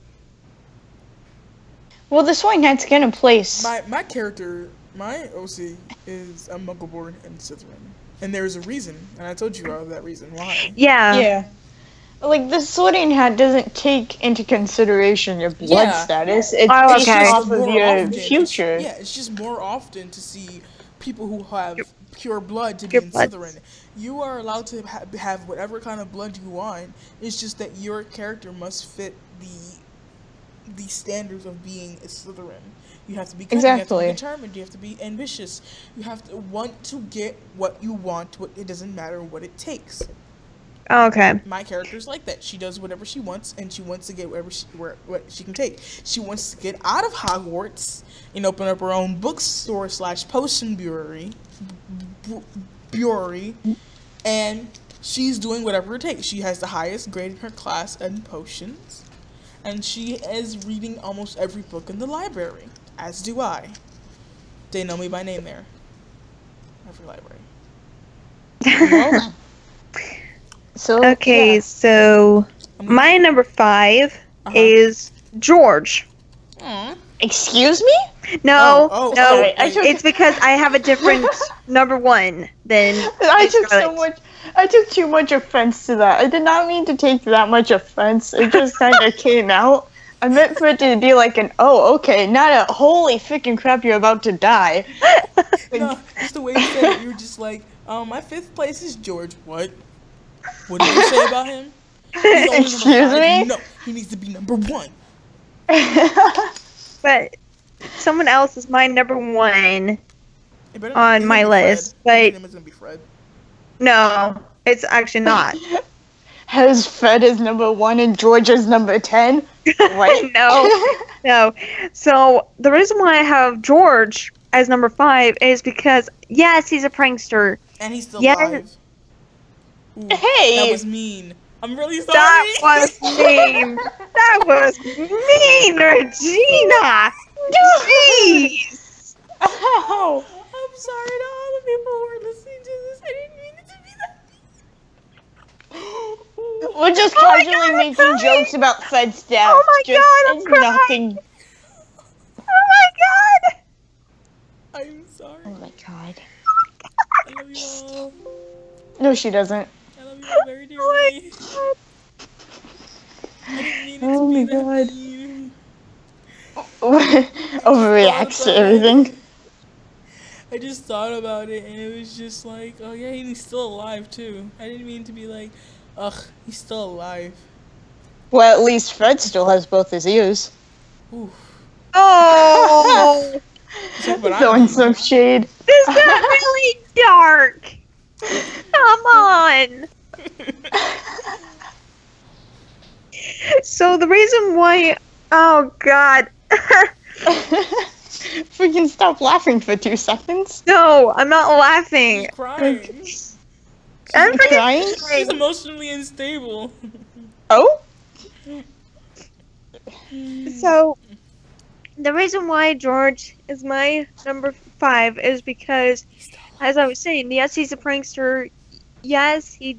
Well, the Swing Knight's gonna place. My character, my OC is a Muggle-born in Slytherin. And there's a reason, and I told you that reason why. Yeah. Yeah. Like, the Sorting Hat doesn't take into consideration your blood status. It's based off of your future. It's just more often to see people who have pure blood to be in Slytherin. You are allowed to have whatever kind of blood you want. It's just that your character must fit the standards of being a Slytherin. You have to be cunning, you have to be determined, you have to be ambitious. You have to want to get what you want. It doesn't matter what it takes. Okay. My character's like that. She does whatever she wants, and she wants to get what she can take. She wants to get out of Hogwarts and open up her own bookstore / potion brewery, and she's doing whatever it takes. She has the highest grade in her class in potions, and she is reading almost every book in the library. As do I. They know me by name there. Every library. So my number 5 is George. Excuse me? No, sorry. it's because I have a different number 1 than I took too much offense to that. I did not mean to take that much offense. It just kind of came out. I meant for it to be like an, oh, okay, not a, holy freaking crap, you're about to die. No, just the way you said it, you were just like, my 5th place is George. What? What did you say about him? Excuse me? No, he needs to be number 1. But someone else is my number 1 It's on my list. Fred. But It's gonna be Fred. no, it's actually not. Has Fred is number 1 and George is number 10? What? No. So the reason why I have George as number 5 is because, yes, he's a prankster. And he's still alive. Ooh, Hey! That was mean. I'm really sorry. That was mean. That was mean, Regina. Jeez. Ow! I'm sorry to all the people who are listening to this. I didn't mean it to be that mean. We're just casually making jokes about Fred's death. Oh my God, I'm crying. Nothing. Oh my God. I'm sorry. Oh my God. I love you all. No, she doesn't. I love you all very dearly. I didn't mean it to be that mean. Overreacts to everything. I just thought about it and it was just like, oh yeah, he's still alive too. I didn't mean to be like, ugh, he's still alive. Well, at least Fred still has both his ears. Oof. Oh. Throwing some shade. This got really dark. Come on. So the reason why... Oh, God. Freaking stop laughing for 2 seconds. No, I'm not laughing. She's crying. I'm crying? She's emotionally unstable. Oh? So, the reason why George is my number 5 is because, as I was saying, yes, he's a prankster. Yes, it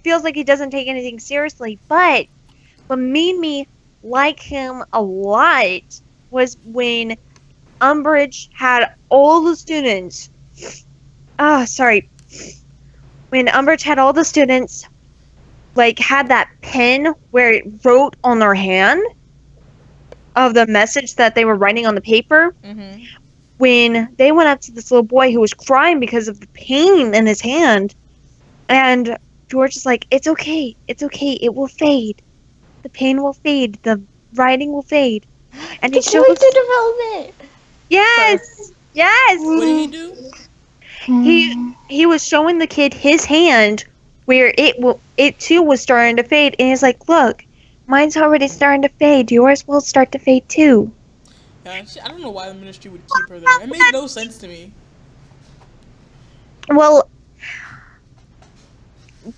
feels like he doesn't take anything seriously, but what made me like him a lot was when Umbridge had all the students. When Umbridge had all the students, like, had that pen where it wrote on their hand of the message that they were writing on the paper. Mm-hmm. when they went up to this little boy who was crying because of the pain in his hand, and George is like, it's okay, it will fade. The pain will fade, the writing will fade. And he The shows, character development. yes, yes. What did he do? He was showing the kid his hand where it too was starting to fade, and he's like, look, mine's already starting to fade, yours will start to fade too. Yeah, I don't know why the ministry would keep her there. It made no sense to me. Well,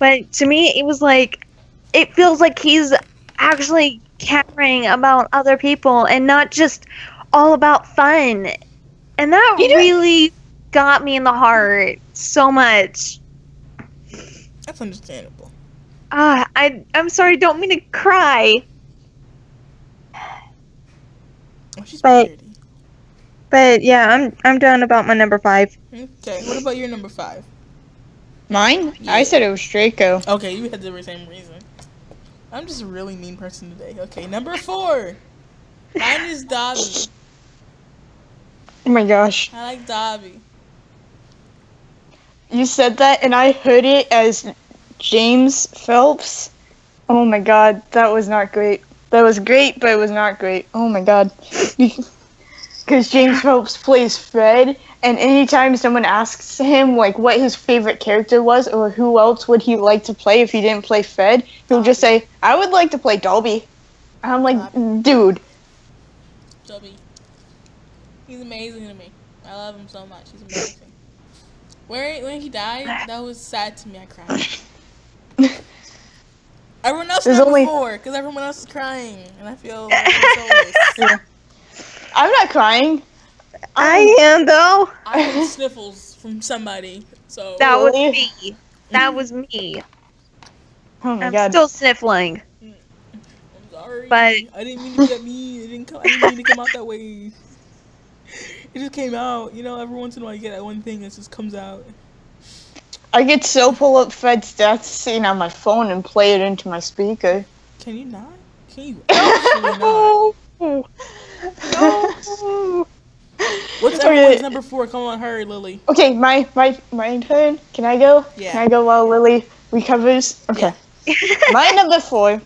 but to me it was like, it feels like he's actually caring about other people and not just all about fun, and that really got me in the heart so much. That's understandable. I'm sorry, don't mean to cry. Oh, she's But- pretty. But yeah, I'm done about my number 5. Okay, what about your number 5? Mine? Yeah. I said it was Draco. Okay, you had the same reason. I'm just a really mean person today. Okay, number 4. Mine is Dobby. Oh my gosh. I like Dobby. You said that and I heard it as James Phelps. Oh my god, that was not great. That was great, but it was not great. Oh my god. Because James Phelps plays Fred, and anytime someone asks him like what his favorite character was or who else would he like to play if he didn't play Fred, he'll just say, I would like to play Dobby. And I'm like, dude. Dobby. He's amazing to me. I love him so much. He's amazing. When he died, that was sad to me. I cried. Everyone else is There's number only- 4 because everyone else is crying, and I feel like soulless. Yeah. I'm not crying. I am though. I had sniffles from somebody, so That was Really? me. That was me. Oh my I'm god. still sniffling. I'm sorry. But- I didn't mean to be that mean. I didn't mean to come out that way. It just came out. You know, every once in a while you get that one thing that just comes out. I get so pull up Fred's death scene on my phone and play it into my speaker. Can you not? Can you actually not? No. What's Okay. everyone's number 4? Come on, hurry, Lily. Okay, my turn. Can I go? Yeah. Can I go while Lily recovers? Okay. My number 4.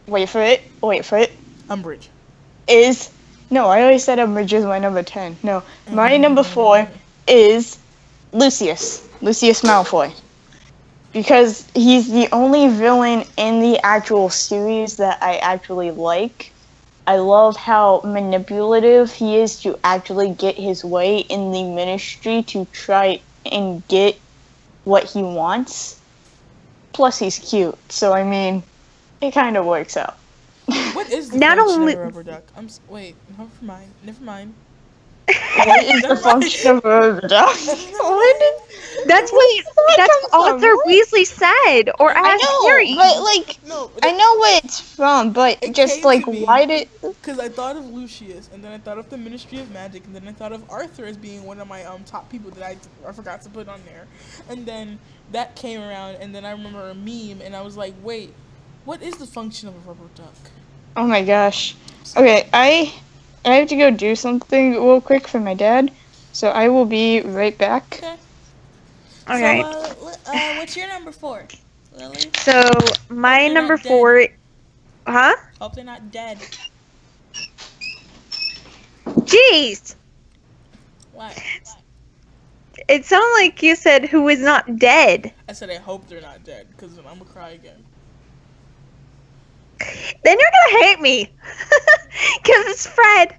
Wait for it. Umbridge. Is no. I always said Umbridge is my number 10. No, my number 4 is Lucius Malfoy, because he's the only villain in the actual series that I actually like. I love how manipulative he is to actually get his way in the ministry to try and get what he wants. Plus, he's cute, so I mean, it kind of works out. What is the Not function only- of a rubber duck? Wait, never mind. What is the function of a duck? That's what Arthur Weasley said, or I asked know, Harry. but like, No, I know where it's from, but It just came like, to me. why did? because I thought of Lucius, and then I thought of the Ministry of Magic, and then I thought of Arthur as being one of my top people that I forgot to put on there, and then that came around, and then I remember a meme, and I was like, wait, what is the function of a rubber duck? Oh my gosh. Okay, I have to go do something real quick for my dad, so I will be right back. Okay. Okay. So, what's your number 4, Lily? So my they're number not dead. 4, huh? Hope they're not dead. Jeez, Why? it sounded like you said who is not dead. I said I hope they're not dead, because I'm gonna cry again. Then you're gonna hate me, cause it's Fred.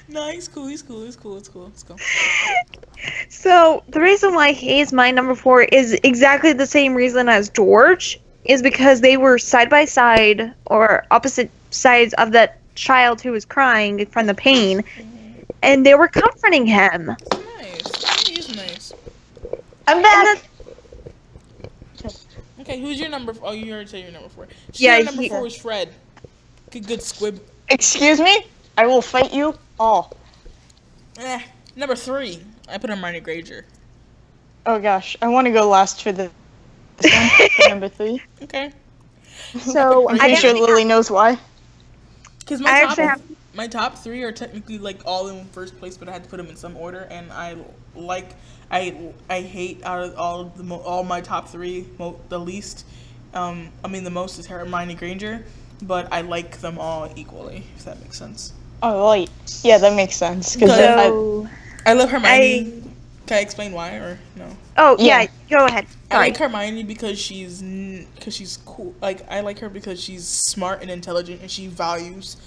No, he's cool. Let's go. So the reason why he is my number 4 is exactly the same reason as George, is because they were side by side or opposite sides of that child who was crying from the pain, and they were comforting him. Nice. He's nice. I'm back. Okay, who's your number? Oh, you already said your number 4. Yeah, Your number he- 4 is Fred. Good squib. Excuse me? I will fight you all. Number 3. I put Hermione Granger. Oh gosh, I want to go last for this one, for number 3. Okay. So I'm I pretty sure actually Lily knows why. Because I my actually top have- my top 3 are technically like all in first place, but I had to put them in some order, and I hate out of all my top 3 the least. The most is Hermione Granger, but I like them all equally, if that makes sense. Oh, right. Yeah, that makes sense. I love Hermione. Can I explain why or no? Oh yeah, go ahead. Sorry. I like Hermione because she's cool. Like I like her because she's smart and intelligent, and she values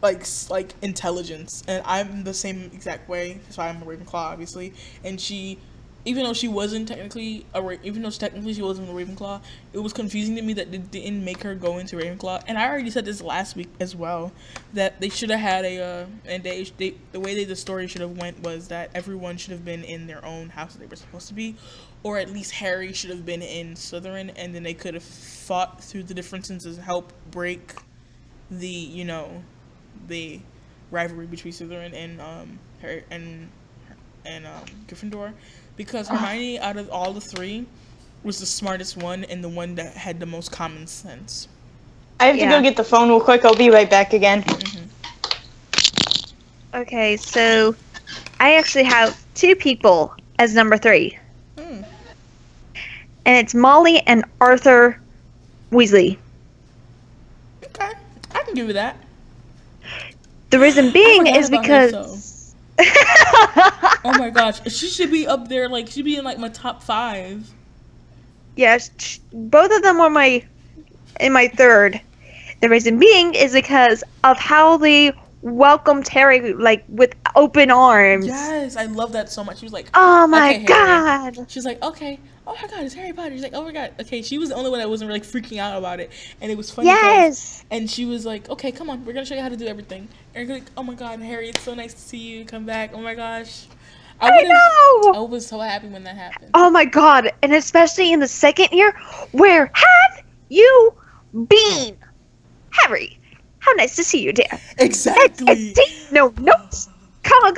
like intelligence. And I'm the same exact way. That's why I'm a Ravenclaw, obviously. And even though she technically she wasn't a Ravenclaw, it was confusing to me that it didn't make her go into Ravenclaw. And I already said this last week as well, that they should have had the way the story should have went was that everyone should have been in their own house that they were supposed to be, or at least Harry should have been in Slytherin, and then they could have fought through the differences and help break the the rivalry between Slytherin and Harry and Gryffindor. Because Hermione, out of all the 3, was the smartest one and the one that had the most common sense. I have to go get the phone real quick. I'll be right back again. Mm-hmm. Okay, so I actually have 2 people as number 3. Mm. And it's Molly and Arthur Weasley. Okay, I can give you that. The reason being is because... Oh my gosh, she should be up there, like, she'd be in, like, my top 5. Yes, both of them were in my 3rd. The reason being is because of how they welcomed Harry, like, with open arms. Yes, I love that so much. She was like, oh my okay, god. Harry. She's like, okay, oh my god, it's Harry Potter. She's like, oh my god. Okay, she was the only one that wasn't really freaking out about it. And it was funny. Yes. And she was like, okay, come on, we're going to show you how to do everything. And you're like, oh my god, Harry, it's so nice to see you. Come back. Oh my gosh. I know. I was so happy when that happened. Oh my god, and especially in the 2nd year, where have you been? Harry, how nice to see you, dear. Exactly. No notes. Come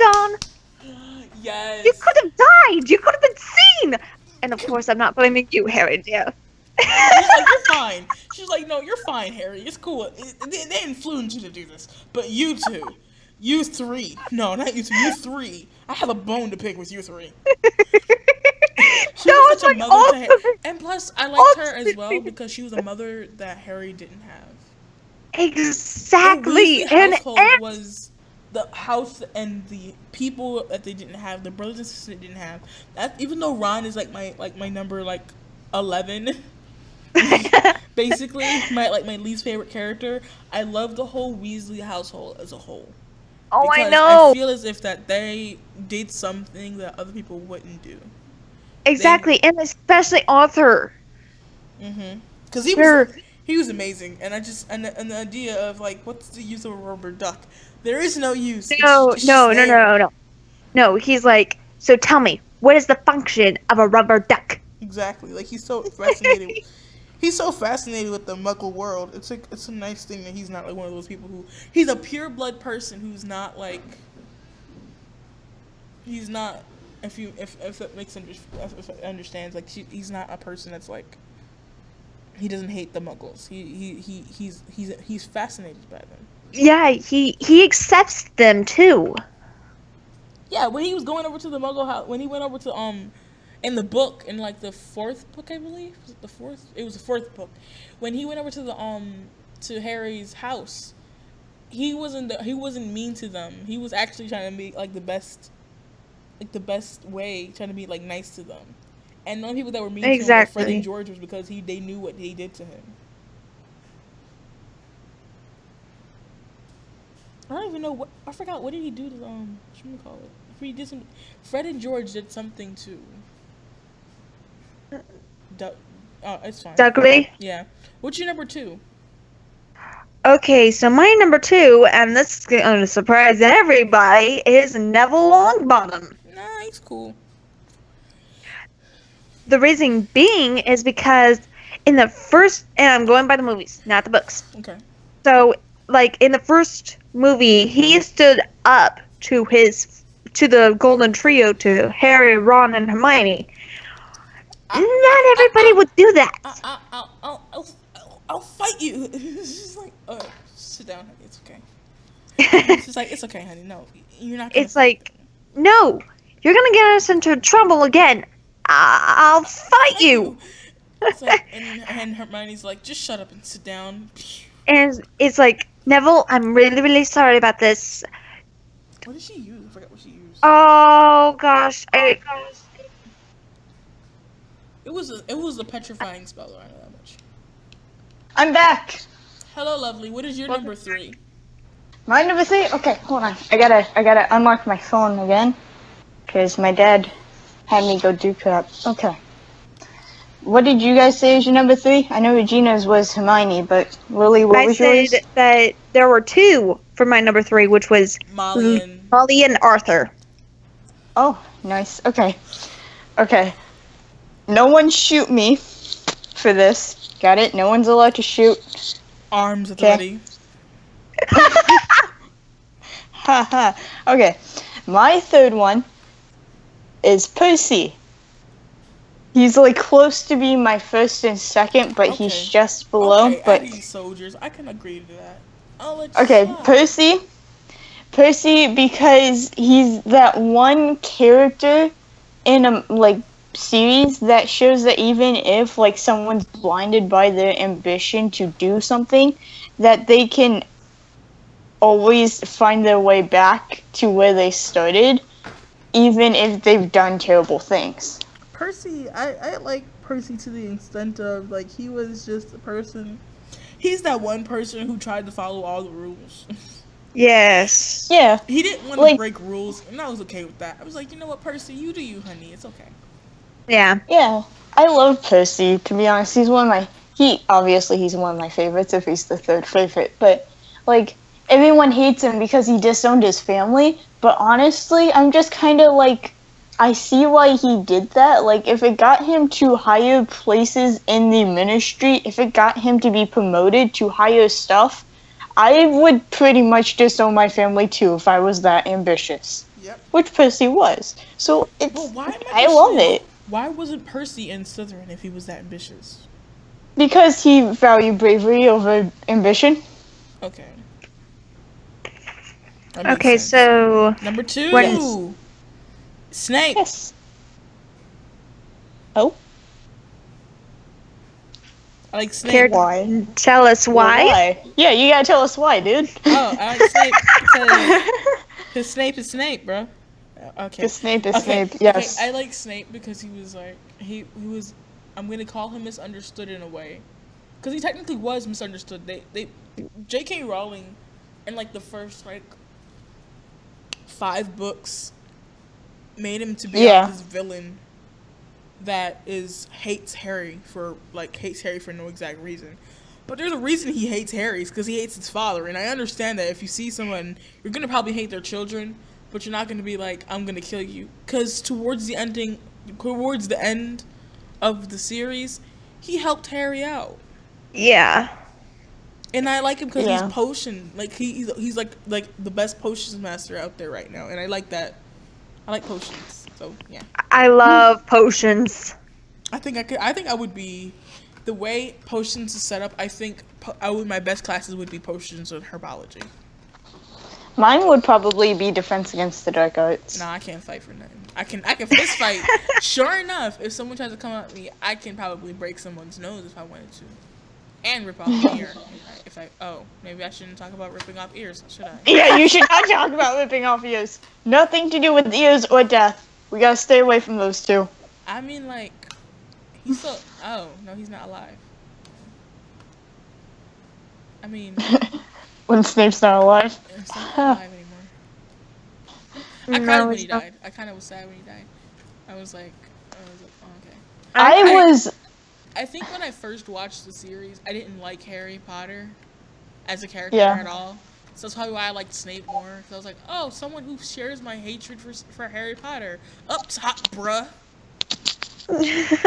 Yes. You could have died. You could have been seen. And of course, I'm not blaming you, Harry, dear. She's like, you're fine. She's like, no, you're fine, Harry. It's cool. They influenced you to do this. But you 2. You 3. No, not you 2. You 3. I have a bone to pick with you 3. She was such a mother to Harry. And plus, I liked her as well because she was a mother that Harry didn't have. Exactly. The household was the house and the people that they didn't have, the brothers and sisters they didn't have. That even though Ron is like my number 11, basically my least favorite character, I love the whole Weasley household as a whole. Oh, because I know. I feel as if that they did something that other people wouldn't do. Exactly, and especially Arthur. Mhm. Because he was amazing, and the idea of like, what's the use of a rubber duck? There is no use. No. He's like, so tell me, what is the function of a rubber duck? Exactly. Like he's so fascinated. He's so fascinated with the Muggle world. It's a nice thing that he's not like one of those people who he's a pure blood person who's not like he's not if it makes if it understands like he's not a person that's like he doesn't hate the Muggles. He's fascinated by them. Yeah, he accepts them too. Yeah, when he was going over to the Muggle house, when he went over to in the book, in like the 4th book, I believe, was it the 4th? It was the 4th book. When he went over to the to Harry's house, he wasn't mean to them. He was actually trying to make the best way, trying to be like nice to them. And the only people that were mean to him were Fred and George was because they knew what he did to him. I don't even know I forgot what did he do to what should we call it? He did some. Fred and George did something too. It's fine. Dudley? Yeah. What's your number 2? Okay, so my number 2, and this is going to surprise everybody, is Neville Longbottom. Nah, he's cool. The reason being is because in the first, and I'm going by the movies, not the books. Okay. So, like, in the first movie, he stood up to the Golden Trio, to Harry, Ron, and Hermione. Not everybody would do that. I'll fight you. She's like, sit down. It's okay. It's just like, it's okay, honey. No, you're not gonna It's like, no, you're gonna get us into trouble again. I'll fight you. It's like, and Hermione's like, just shut up and sit down. And it's like, Neville, I'm really, really sorry about this. What did she use? I forgot what she used. Oh gosh, It was a petrifying spell, I know that much. I'm back. Hello, lovely. What is your number 3? My number 3? Okay, hold on. I gotta unlock my phone again. Because my dad had me go do crap. Okay. What did you guys say is your number 3? I know Regina's was Hermione, but Lily, what was yours? I said that there were 2 for my number 3, which was Molly and Arthur. Oh, nice. Okay. Okay. No one shoot me for this. Got it? No one's allowed to shoot. Arms at the ready. Haha. Okay. My third one is Percy. He's like close to being my first and second, but he's just below. Okay, but Eddie soldiers, I can agree to that. I'll let you okay, slide. Percy, because he's that one character in a like series that shows that even if like someone's blinded by their ambition to do something, that they can always find their way back to where they started, even if they've done terrible things. Percy, I like Percy to the extent of, like, he was just a person. He's that one person who tried to follow all the rules. Yes. Yeah. He didn't want to break rules, and I was okay with that. I was like, you know what, Percy, you do you, honey. It's okay. Yeah. Yeah. I love Percy, to be honest. He's one of my... he's one of my favorites, if he's the third favorite. But, like, everyone hates him because he disowned his family. But honestly, I'm just kind of like... I see why he did that. Like, if it got him to higher places in the ministry, if it got him to be promoted to higher stuff, I would pretty much disown my family too if I was that ambitious. Yep. Which Percy was. So, it's... Well, why I love it. Why wasn't Percy in Slytherin if he was that ambitious? Because he valued bravery over ambition. Okay. Okay, so... Number 2! Yes. Snape! Yes. Oh? I like Snape. Why? Tell us why. Yeah, you gotta tell us why, dude. Oh, I like Snape because Snape is Snape, bro. Okay. Because Snape is Snape, yes. Okay, I like Snape because he was like, he was, I'm gonna call him misunderstood in a way. Because he technically was misunderstood. J.K. Rowling, in like the first like 5 books, made him to be like this villain that hates Harry for no exact reason. But there's a reason he hates Harry, because he hates his father. And I understand that if you see someone, you're gonna probably hate their children, but you're not gonna be like, I'm gonna kill you. Because towards the end of the series, he helped Harry out. Yeah. And I like him because he's potion. Like he's like the best potions master out there right now, and I like that. I like potions, so yeah. I love potions. I think I would be, the way potions is set up. I think my best classes would be potions and herbology. Mine would probably be defense against the dark arts. Nah, I can't fight for nothing. I can fist fight. Sure enough, if someone tries to come at me, I can probably break someone's nose if I wanted to, and rip off an ear. Maybe I shouldn't talk about ripping off ears, should I? Yeah, you should not talk about ripping off ears. Nothing to do with ears or death. We gotta stay away from those two. I mean, like, he's still. Oh no, he's not alive. I mean, when Snape's not alive. He's not alive anymore. I cried when he died. I kind of was sad when he died. I was like, oh, okay. I think when I first watched the series, I didn't like Harry Potter as a character at all. So that's probably why I liked Snape more. Because I was like, oh, someone who shares my hatred for Harry Potter. Up top, bruh.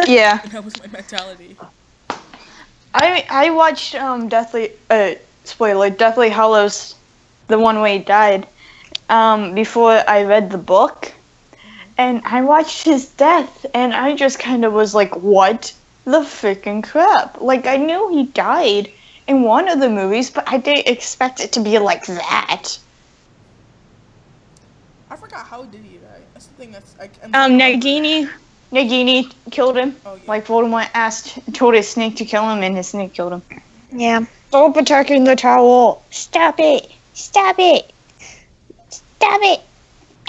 Yeah. And that was my mentality. I watched Deathly Hallows, the one where he died, before I read the book. And I watched his death, and I just kind of was like, what the freaking crap? Like, I knew he died in one of the movies, but I didn't expect it to be like that. forgot how did he die. That's the thing. Nagini killed him. Oh, yeah. Like Voldemort told his snake to kill him, and his snake killed him. Yeah. Stop attacking the towel! Stop it! Stop it! Stop it!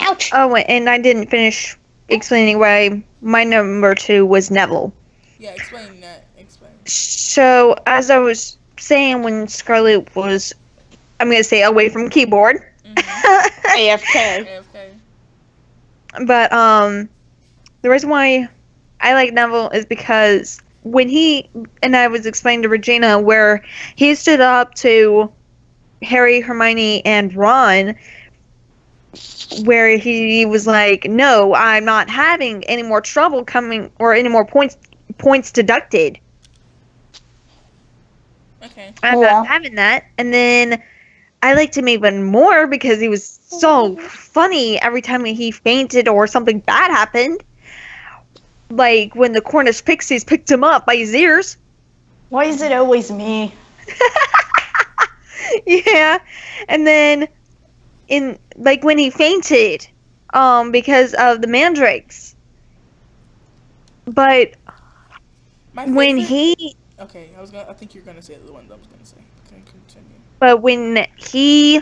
Ouch! Oh, and I didn't finish explaining why my number 2 was Neville. Yeah, explain that. Explain. So, as I was saying, when Scarlet was, I'm going to say, away from keyboard. AFK. AFK. But, the reason why I like Neville is because when he, and I was explaining to Regina, where he stood up to Harry, Hermione, and Ron, where he was like, no, I'm not having any more trouble coming, or any more points deducted. Okay. I'm not having that. And then I liked him even more because he was so funny every time he fainted or something bad happened. Like when the Cornish Pixies picked him up by his ears. Why is it always me? Yeah. And then when he fainted, because of the mandrakes. But when he Okay, I think you're gonna say the one that I was gonna say. Okay, continue. But when he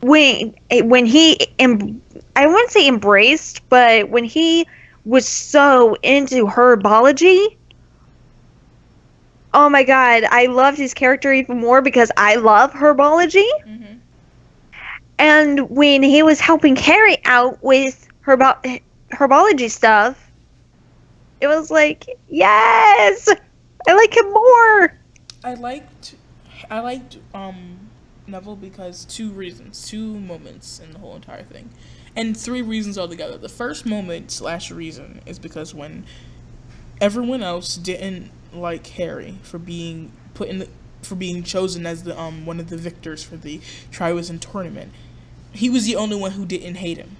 I wouldn't say embraced, but when he was so into herbology, oh my god, I loved his character even more because I love herbology. Mm-hmm. And when he was helping Harry out with herbology stuff, it was like, yes, I like him more. I liked Neville because two moments in the whole entire thing, and 3 reasons altogether. The first moment / reason is because when everyone else didn't like Harry for being chosen as the one of the victors for the Triwizard tournament, he was the only one who didn't hate him.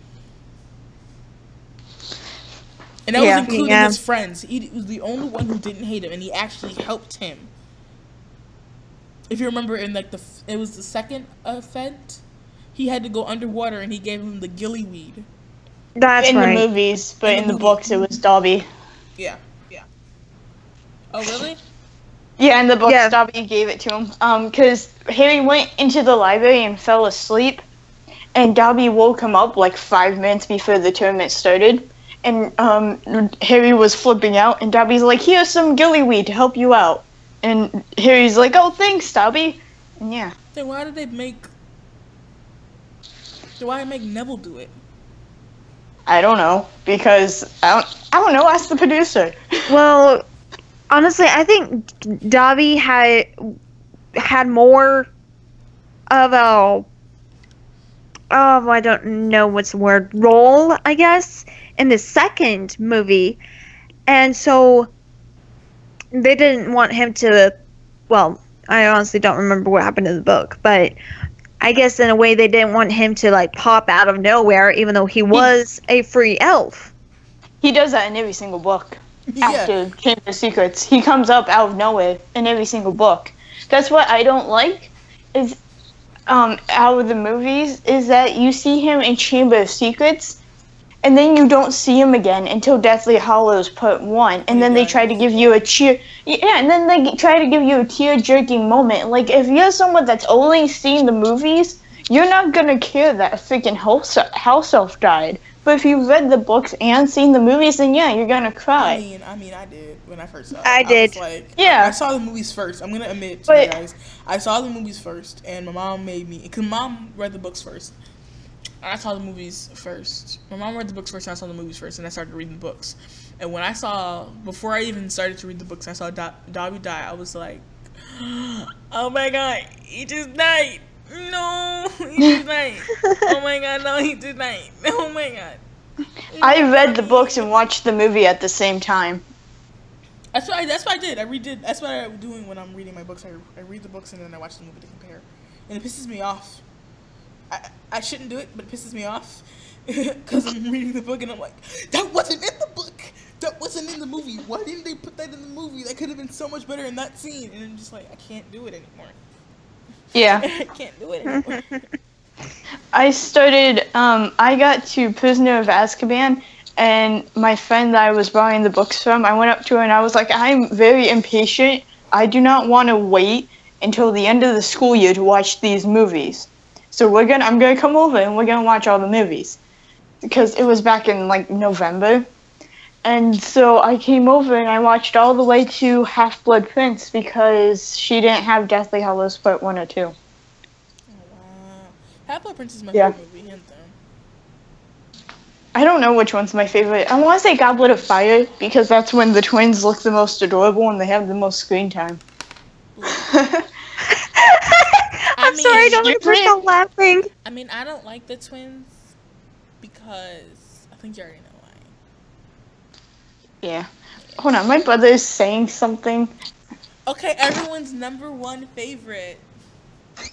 And that was including his friends. He was the only one who didn't hate him, and he actually helped him. If you remember, in like it was the second event, he had to go underwater, and he gave him the gillyweed. That's right. In the movies, but in the books, it was Dobby. Yeah. Oh, really? Yeah, in the books, Dobby gave it to him. Because Harry went into the library and fell asleep, and Dobby woke him up like 5 minutes before the tournament started. And Harry was flipping out, and Dobby's like, here's some gillyweed to help you out. And Harry's like, oh, thanks, Dobby. And yeah. Then why did they make Neville do it? I don't know, because I don't know, ask the producer. Well, honestly, I think Dobby had more of a, I don't know what's the word, role, I guess, in the second movie. And so they didn't want him to, well, I honestly don't remember what happened in the book, but I guess in a way they didn't want him to like pop out of nowhere, even though he was a free elf. He does that in every single book. After Chamber of Secrets, he comes up out of nowhere in every single book. That's what I don't like, is out of the movies, is that you see him in Chamber of Secrets, and then you don't see him again until Deathly Hallows Part 1, and then they try to give you a tear-jerking moment. Like, if you're someone that's only seen the movies, you're not gonna care that a freaking house elf died. But if you've read the books and seen the movies, then yeah, you're gonna cry. I mean, I did when I first saw it. I did. Was like, yeah. I saw the movies first. I'm gonna admit to you guys, I saw the movies first, and my mom made me, because Mom read the books first. I saw the movies first. My mom read the books first, and I saw the movies first, and I started reading the books. And when before I even started to read the books, I saw Dobby die. I was like, oh my god, he just died. No, he just died. Oh my god, no, he just died. Oh my god. I read the books and watched the movie at the same time. That's what I did. That's what I'm doing when I'm reading my books. I read the books and then I watch the movie to compare. And it pisses me off. I shouldn't do it, but it pisses me off because I'm reading the book and I'm like, that wasn't in the book. That wasn't in the movie. Why didn't they put that in the movie? That could have been so much better in that scene. And I'm just like, I can't do it anymore. Yeah. I can't do it anymore. I started, I got to Prisoner of Azkaban, and my friend that I was borrowing the books from, I went up to her and I was like, I'm very impatient. I do not want to wait until the end of the school year to watch these movies. So I'm gonna come over and we're gonna watch all the movies. Because it was back in like November. And so I came over and I watched all the way to Half-Blood Prince because she didn't have Deathly Hallows Part 1 or 2. Oh, wow. Half-Blood Prince is my favorite movie, hands down. I don't know which one's my favorite. I want to say Goblet of Fire because that's when the twins look the most adorable and they have the most screen time. I'm sorry, I don't want to burst out laughing. I mean, I don't like the twins because I think you already know why. Yeah. Hold on, my brother is saying something. Okay, everyone's number one favorite.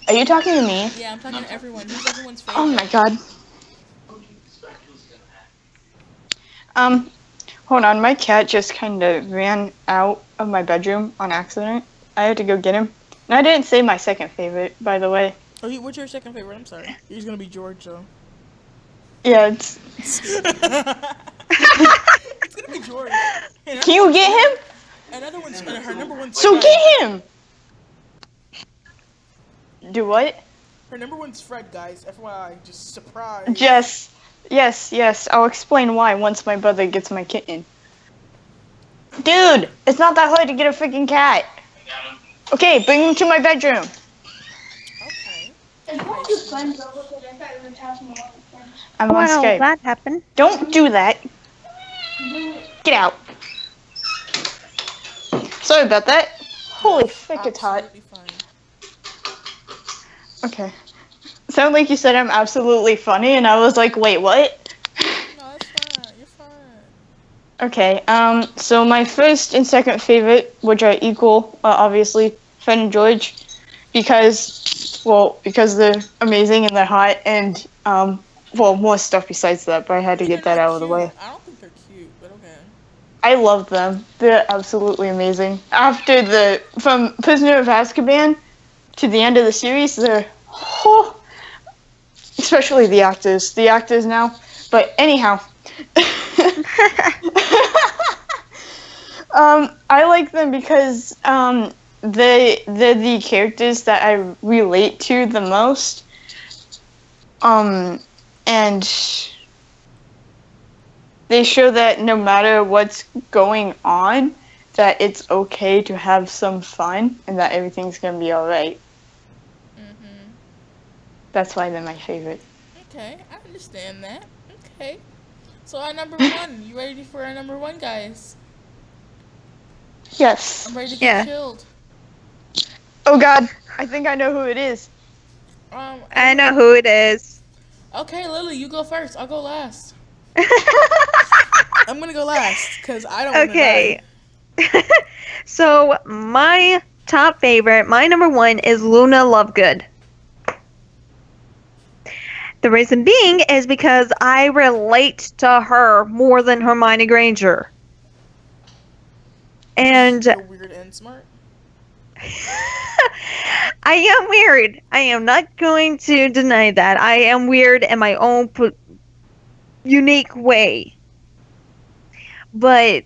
Are you talking to me? Yeah, I'm talking to everyone. Who's everyone's favorite? Oh my god. Hold on, my cat just kind of ran out of my bedroom on accident. I had to go get him. And I didn't say my second favorite, by the way. Oh, what's your second favorite? I'm sorry. He's gonna be George, though. Yeah, it's... It's gonna be George. Hey, can you get him? Another one's her number one's So Fred. get him! Do what? Her number one's Fred, guys. FYI, just surprise. Yes, I'll explain why once my brother gets my kitten. Dude, it's not that hard to get a freaking cat. Okay, bring him to my bedroom. Okay. I'm on Well, Skype. that happened. Don't do that. Get out. Sorry about that. Holy frick, it's hot. Absolutely fine. Okay. Sound like you said I'm absolutely funny, and I was like, wait, what? No, it's fine. You're fine. Okay, so my first and second favorite, which are equal, obviously, Fred and George, because they're amazing and they're hot, and, more stuff besides that, but I had to get that out of the way. I don't think they're cute, but okay. I love them. They're absolutely amazing. From Prisoner of Azkaban to the end of the series, they're, especially the actors. The actors now. But anyhow. I like them because they're the characters that I relate to the most. And they show that no matter what's going on, that it's okay to have some fun and that everything's gonna be alright. Mm-hmm. That's why they're my favorite. Okay, I understand that. Okay. So our number one. You ready for our number one, guys? Yes. I'm ready to get killed. Oh god, I think I know who it is. I know who it is. Okay, Lily, you go first. I'll go last. I'm gonna go last because I don't want to die. So my top favorite, my number one is Luna Lovegood. The reason being is because I relate to her more than Hermione Granger. And You're weird and smart. I am weird. I am not going to deny that. I am weird in my own unique way. But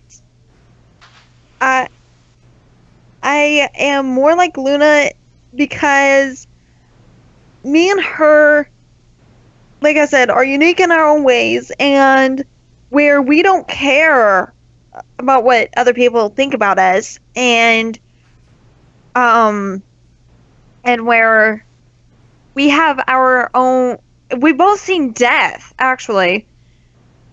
I am more like Luna because me and her, like I said, are unique in our own ways, and where we don't care about what other people think about us, and where we have our own. We've both seen death, actually.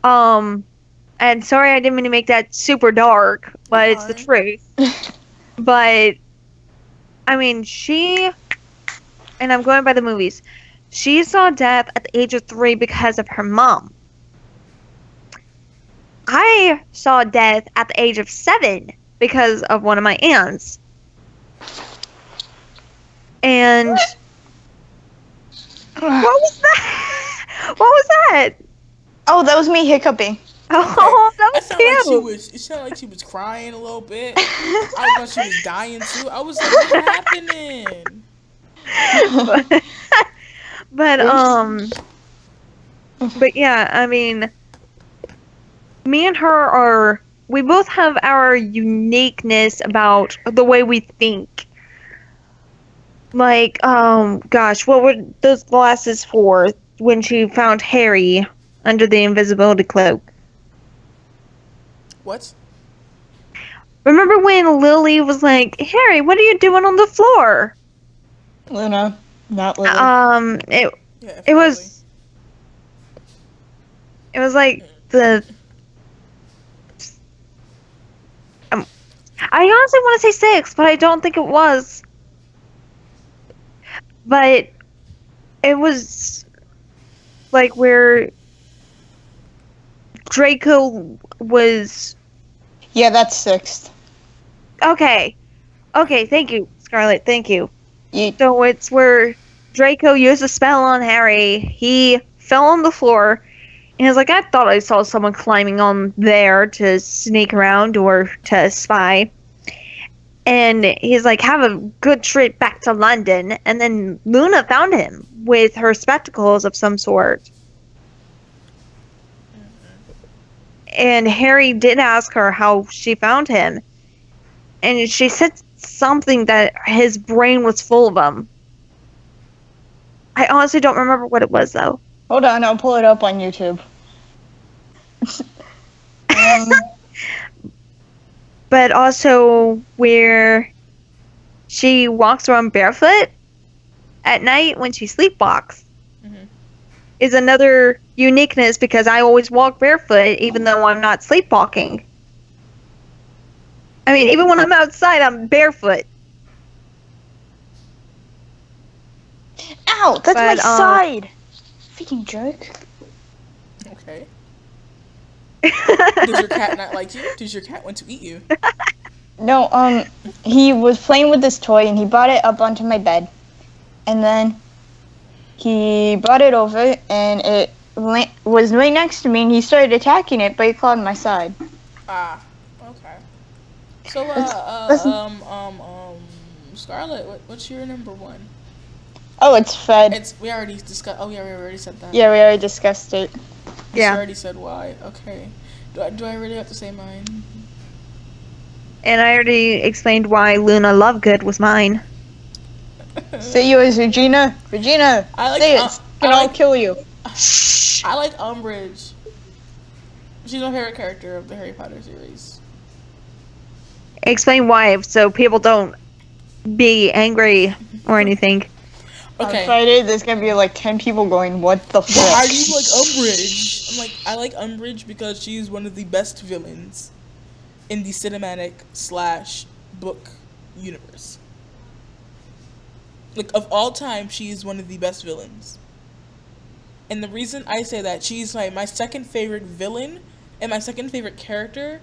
And sorry, I didn't mean to make that super dark, but it's the truth. But I mean, and I'm going by the movies. She saw death at the age of 3 because of her mom. I saw death at the age of 7 because of one of my aunts. And what was that? What was that? Oh, that was me hiccuping. Oh, that was cute. It sounded like she was crying a little bit. I thought she was dying too. I was like, what's happening? But but yeah, I mean, me and her we both have our uniqueness about the way we think. Like, gosh, what were those glasses for when she found Harry under the invisibility cloak? What? Remember when Lily was like, Harry, what are you doing on the floor? Luna, not Lily. Yeah, it was like the I honestly want to say 6, but I don't think it was. But it was like where Draco was. Yeah, that's 6th. Okay, thank you, Scarlet, thank you. You... So it's where Draco used a spell on Harry. He fell on the floor, and he was like, I thought I saw someone climbing on there to sneak around or to spy. And he's like, have a good trip back to London. And then Luna found him with her spectacles of some sort. And Harry did ask her how she found him. And she said something that his brain was full of them. I honestly don't remember what it was, though. Hold on, I'll pull it up on YouTube. But also where she walks around barefoot at night when she sleepwalks is another uniqueness, because I always walk barefoot even though I'm not sleepwalking. I mean, even when I'm outside, I'm barefoot. Ow, that's my side. Freaking jerk. Okay. Does your cat not like you? Does your cat want to eat you? No, he was playing with this toy and he brought it up onto my bed. And then he brought it over and it was right next to me and he started attacking it, but he clawed my side. Ah, okay. So, Scarlet, what's your number 1? Oh, it's Fred. We already discussed. Oh, yeah, we already said that. Yeah, we already discussed it. Yeah. You already said why. Okay. Do I really have to say mine? And I already explained why Luna Lovegood was mine. Say yours, Regina. Regina, say it. I'll kill you. I like Umbridge. She's my favorite character of the Harry Potter series. Explain why, so people don't be angry or anything. Okay. On Friday, there's gonna be like 10 people going, what the fuck? Why do you like Umbridge? I'm like, I like Umbridge because she's one of the best villains in the cinematic / book universe. Like, of all time, she is one of the best villains. And the reason I say that, she's like my second favorite villain and my second favorite character,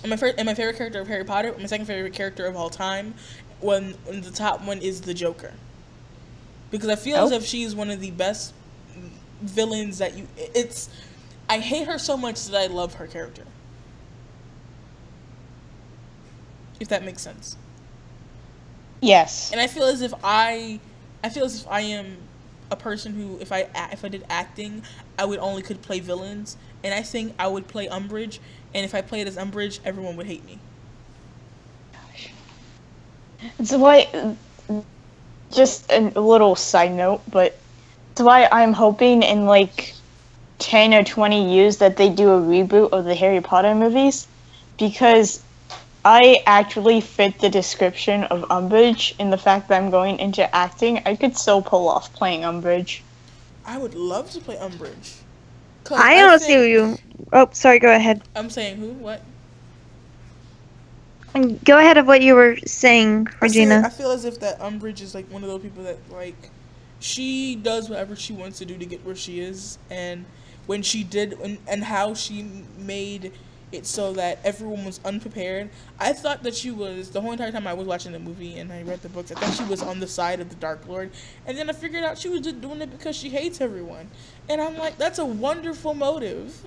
and my favorite character of Harry Potter, and my second favorite character of all time, when the top one is the Joker. Because I feel as if she's one of the best villains that I hate her so much that I love her character. If that makes sense. Yes. And I feel as if I am a person who, if I did acting, I would only could play villains, and I think I would play Umbridge, and if I played as Umbridge, everyone would hate me. So why? Just a little side note, but that's why I'm hoping in like 10 or 20 years that they do a reboot of the Harry Potter movies, because I actually fit the description of Umbridge in the fact that I'm going into acting. I could so pull off playing Umbridge. I would love to play Umbridge. I don't see you. Oh, sorry, go ahead. I'm saying who? What? Go ahead of what you were saying, Regina. I feel as if that Umbridge is like one of those people that like she does whatever she wants to do to get where she is, and when she did and how she made it so that everyone was unprepared. I thought that she was, the whole entire time I was watching the movie and I read the books, I thought she was on the side of the Dark Lord, and then I figured out she was just doing it because she hates everyone, and I'm like, that's a wonderful motive.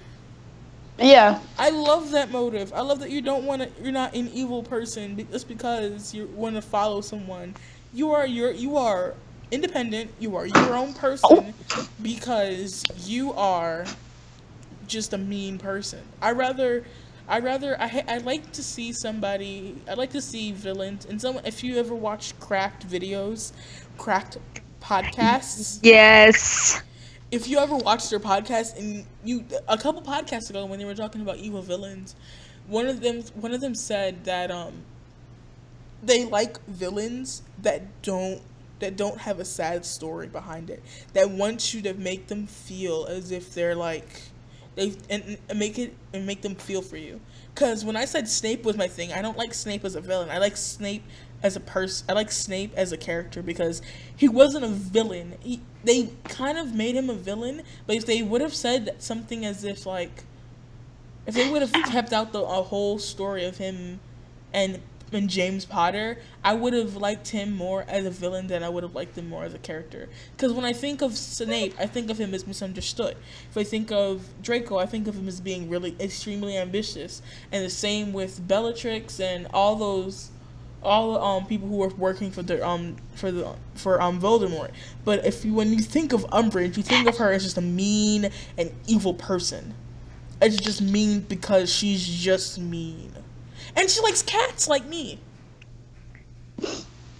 Yeah. I love that motive. I love that you're not an evil person just because you want to follow someone. You are independent. You are your own person because you are just a mean person. I like to see somebody. I like to see villains and someone. If you ever watch cracked videos, cracked podcasts. Yes. If you ever watched their podcast and a couple podcasts ago when they were talking about evil villains, one of them said that they like villains that don't have a sad story behind it, that want you to make them feel as if they're like and make them feel for you. Because when I said Snape was my thing, I don't like Snape as a villain. I like Snape as a person. I like Snape as a character because he wasn't a villain. They kind of made him a villain, but if they would have said something as if like, if they would have kept out a whole story of him and James Potter, I would have liked him more as a villain than I would have liked him more as a character. Because when I think of Snape, I think of him as misunderstood. If I think of Draco, I think of him as being really extremely ambitious. And the same with Bellatrix and all the people who were working for Voldemort. But when you think of Umbridge, you think of her as just a mean and evil person. It's just mean because she's just mean. And she likes cats like me.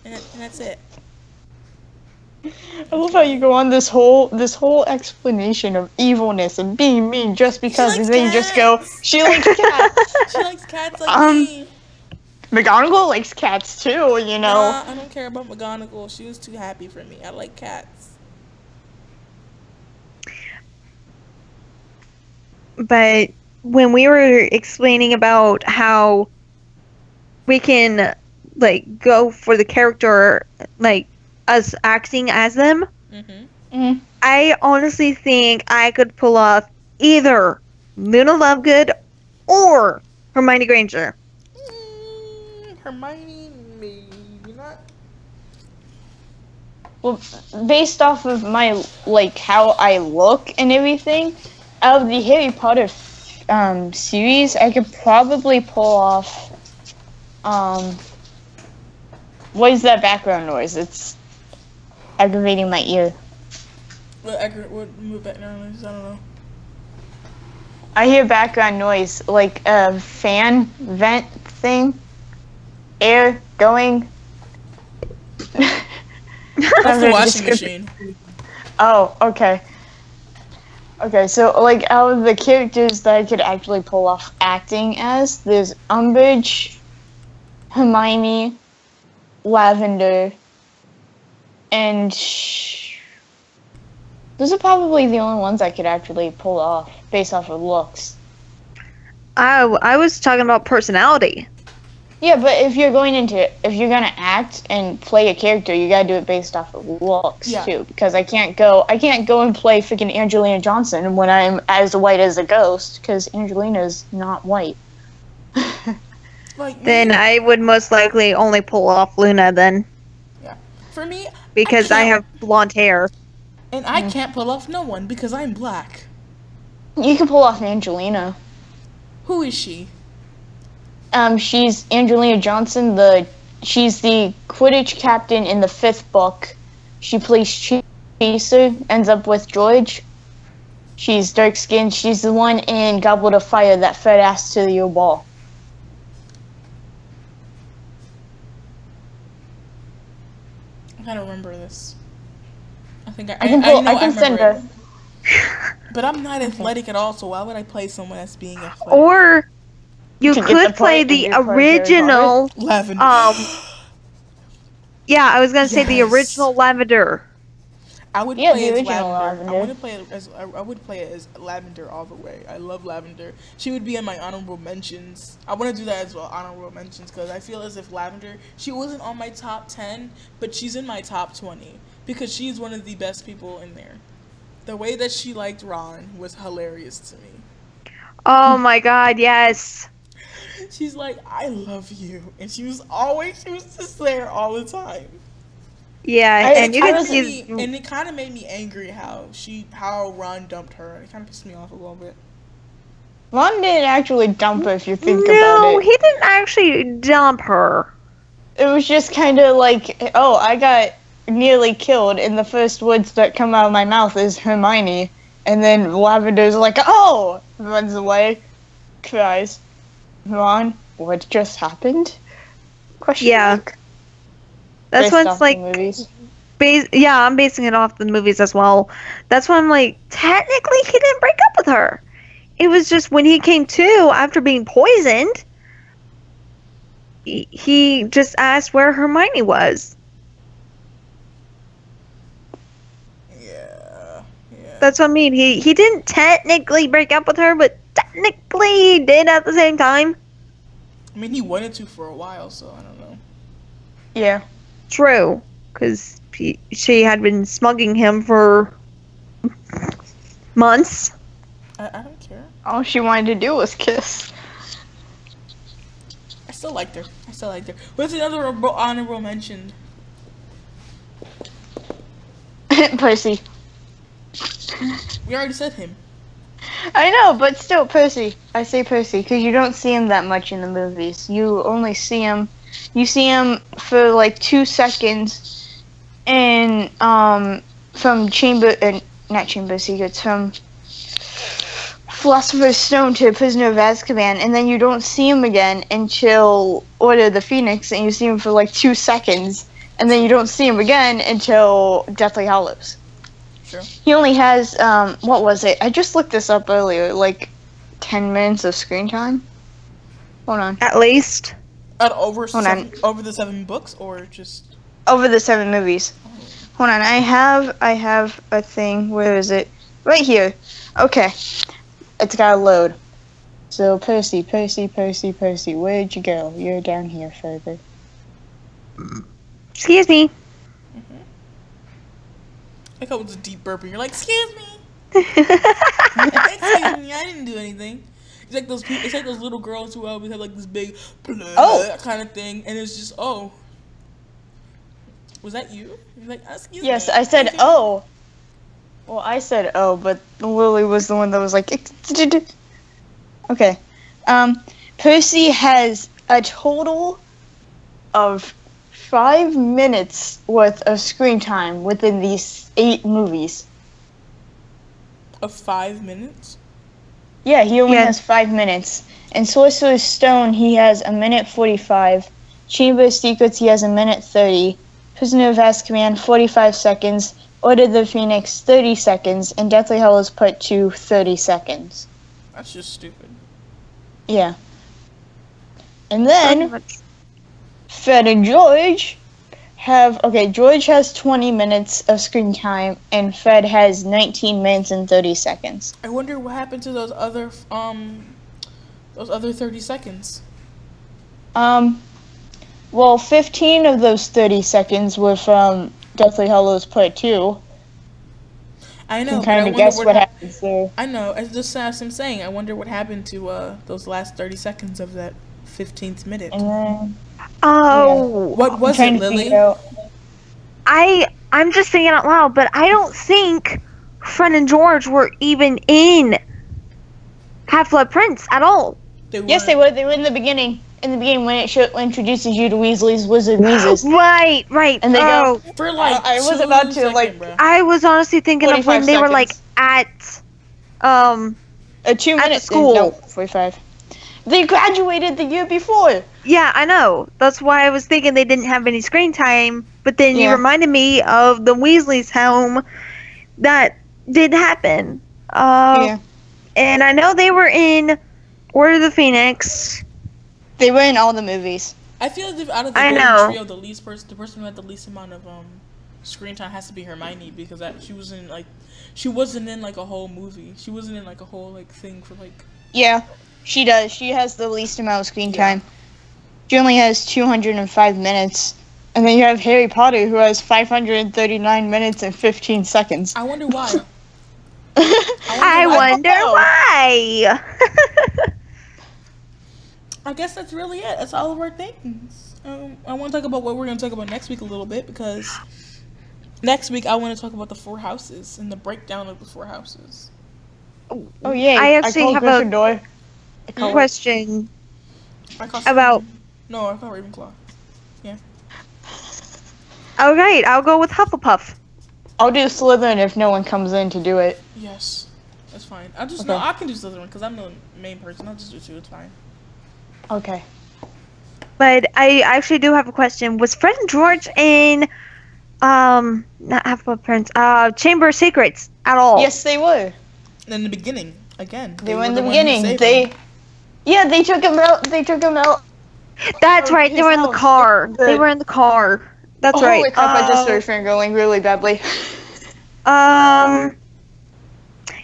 And that's it. I love how you go on this whole explanation of evilness and being mean just because, and then you just go, she likes cats. She likes cats like me. McGonagall likes cats too, you know. Nah, I don't care about McGonagall. She was too happy for me. I like cats. But when we were explaining about how we can, like, go for the character, like, us acting as them, I honestly think I could pull off either Luna Lovegood or Hermione Granger. Hermione, maybe not. Well, based off of my, like, how I look and everything, out of the Harry Potter series, I could probably pull off, what is that background noise? It's aggravating my ear. What background noise? I don't know. I hear background noise, like a fan vent thing. Air going. That's the washing machine. Oh, okay. Okay, so, like, out of the characters that I could actually pull off acting as, there's Umbridge, Hermione, Lavender, and those are probably the only ones I could actually pull off based off of looks. I was talking about personality. Yeah, but if you're gonna act and play a character, you gotta do it based off of looks too. Because I can't go and play freaking Angelina Johnson when I'm as white as a ghost, because Angelina's not white. Then I would most likely only pull off Luna then. Yeah. For me, because I have blonde hair. And I can't pull off no one because I'm black. You can pull off Angelina. Who is she? She's Angelina Johnson. She's the Quidditch captain in the 5th book. She plays Chaser, ends up with George. She's dark skinned. She's the one in Goblet of Fire that fed ass to your ball. I kind of remember this. I think I can send her. But I'm not athletic at all, so why would I play someone that's being athletic? Or you could play the original Lavender. Yeah, I was gonna say the original Lavender. I would play as Lavender. I would play it as Lavender all the way. I love Lavender. She would be in my honorable mentions. I want to do that as well, honorable mentions, because I feel as if Lavender, she wasn't on my top 10, but she's in my top 20 because she's one of the best people in there. The way that she liked Ron was hilarious to me. Oh my god, yes. She's like, I love you. And she was just there all the time. Yeah, and you can see, and it kind of made me angry how Ron dumped her. It kind of pissed me off a little bit. Ron didn't actually dump her if you think about it. No, he didn't actually dump her. It was just kind of like, oh, I got nearly killed, and the first words that come out of my mouth is Hermione, and then Lavender's like, oh, runs away, cries. Ron, what just happened? Question mark. That's Based when off it's like, the movies. yeah, I'm basing it off the movies as well. That's when I'm like, technically he didn't break up with her. It was just when he came to after being poisoned, he just asked where Hermione was. Yeah. That's what I mean. He didn't technically break up with her, but technically he did at the same time. I mean, he wanted to for a while, so I don't know. Yeah. True, because she had been smuggling him for months. I don't care. All she wanted to do was kiss. I still liked her. What's another honorable mention? Percy. We already said him. I know, but still, Percy. I say Percy because you don't see him that much in the movies. You only see him. You see him for like 2 seconds, and from not Chamber of Secrets, from Philosopher's Stone to Prisoner of Azkaban, and then you don't see him again until Order of the Phoenix, and you see him for like 2 seconds, and then you don't see him again until Deathly Hallows. Sure. He only has, what was it? I just looked this up earlier, like 10 minutes of screen time. Hold on. At least. Over the 7 books, or just over the 7 movies. Hold on, I have a thing. Where is it? Right here. Okay. It's gotta load. So Percy, where'd you go? You're down here further. Excuse me. I thought it was a deep burp, and you're like, excuse me. Excuse me, I didn't do anything. It's like those people, it's like those little girls who always have like this big kind of thing, and it's just, oh. Was that you? You're like, excuse me. Yes, I said oh. Well, I said oh, but Lily was the one that was like, okay. Percy has a total of 5 minutes worth of screen time within these 8 movies. Of 5 minutes? Yeah, he only has 5 minutes. In Sorcerer's Stone, he has 1:45. Chamber of Secrets, he has 1:30. Prisoner of Azkaban, 45 seconds. Order of the Phoenix, 30 seconds. And Deathly Hallows Part 2, 30 seconds. That's just stupid. Yeah. And then, Fred and George have... Okay, George has 20 minutes of screen time, and Fred has 19 minutes and 30 seconds. I wonder what happened to those other 30 seconds. Well, 15 of those 30 seconds were from Deathly Hallows Part 2. I know, you can kind of guess what happens there. I know, it's just as I'm saying, I wonder what happened to those last 30 seconds of that 15th minute. And then... Oh. Yeah. What was it, Lily? I'm just thinking out loud, but I don't think Fred and George were even in Half-Blood Prince at all. Yes, they were. They were in the beginning. In the beginning, when it introduces you to Weasley's Wizard Wheezes. Right. And they go for like. I was about to bro. I was honestly thinking of when they were like at 2 minutes at school. No, 45. They graduated the year before. Yeah, I know. That's why I was thinking they didn't have any screen time. But then you reminded me of the Weasley's home. That did happen. And I know they were in Order of the Phoenix. They were in all the movies. I feel as if out of the golden trio, the person who had the least amount of screen time has to be Hermione, because she wasn't in like a whole movie. She wasn't in like a whole like thing for like. Yeah, she does. She has the least amount of screen time. She only has 205 minutes. And then you have Harry Potter, who has 539 minutes and 15 seconds. I wonder why. I wonder why. I guess that's really it. That's all of our things. I want to talk about what we're going to talk about next week a little bit, because next week I want to talk about the 4 houses and the breakdown of the 4 houses. Oh yeah, I actually have Gryffindor. a question about. about. No, I call Ravenclaw. Yeah. Alright, I'll go with Hufflepuff. I'll do Slytherin if no one comes in to do it. Yes, that's fine. I'll just Okay. no. I can do Slytherin because I'm the main person. I'll just do 2. It's fine. Okay. But I actually do have a question. Was Fred and George in not Hufflepuff Prince, Chamber of Secrets at all? Yes, they were. In the beginning, again. They were in the one who beginning. saved him. They took him out. They took him out. That's right, they were in the His house. car. The- They were in the car. That's Holy right. crap! I just started fangirling really badly.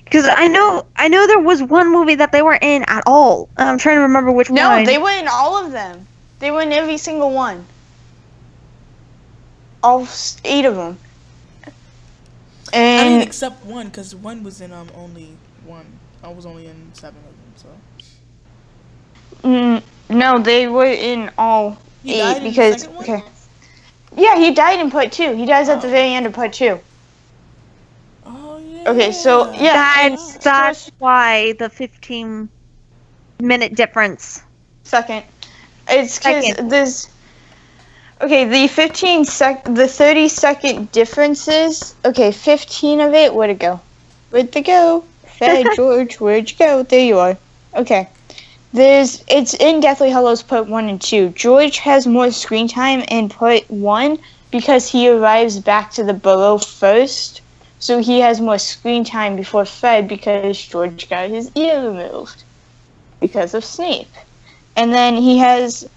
Because I know there was one movie that they were in at all. I'm trying to remember which No, one. they were in all of them. They were in every single one. All 8 of them. I And mean, except one, because one was in only one. I was only in 7 of them, so. no, they were in all He 8 died in the because second one? okay. Yeah, he died in part 2. He dies at the very end of part 2. Oh yeah. Okay, so yeah, That's why the 15-minute difference. second. It's because Second. there's okay. The 30-second differences. Okay, 15 of it. Where'd it go? Where'd it go? Hey George, where'd you go? There you are. Okay. It's in Deathly Hallows Part 1 and 2. George has more screen time in Part 1 because he arrives back to the Burrow first. So he has more screen time before Fred because George got his ear removed because of Snape. And then he has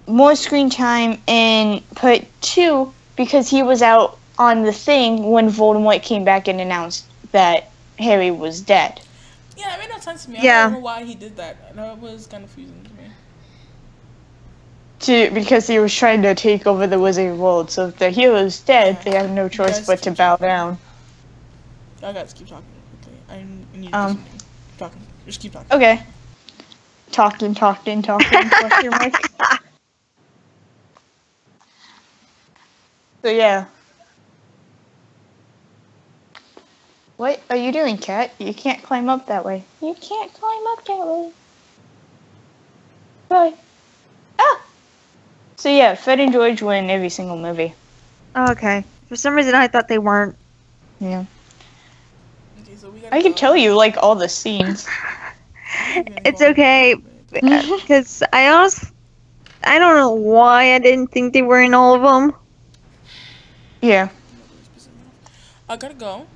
more screen time in Part 2 because he was out on the thing when Voldemort came back and announced that Harry was dead. Yeah, it made no sense to me. Yeah. I don't know why he did that. That was kind of confusing to me. Because he was trying to take over the Wizarding World, so if the hero's dead, they have no choice Guys, but to keep bow talking. down. I gotta keep talking quickly. I need to do something. Keep talking. Just keep talking. Okay. Talking, question mark. So yeah. What are you doing, Cat? You can't climb up that way. You can't climb up that way. Bye. Ah! So yeah, Fred and George were in every single movie. Okay. For some reason, I thought they weren't. Yeah. Okay, so we gotta I can go. tell you, like, all the scenes. It's okay. Because I don't know why I didn't think they were in all of them. Yeah. I gotta go.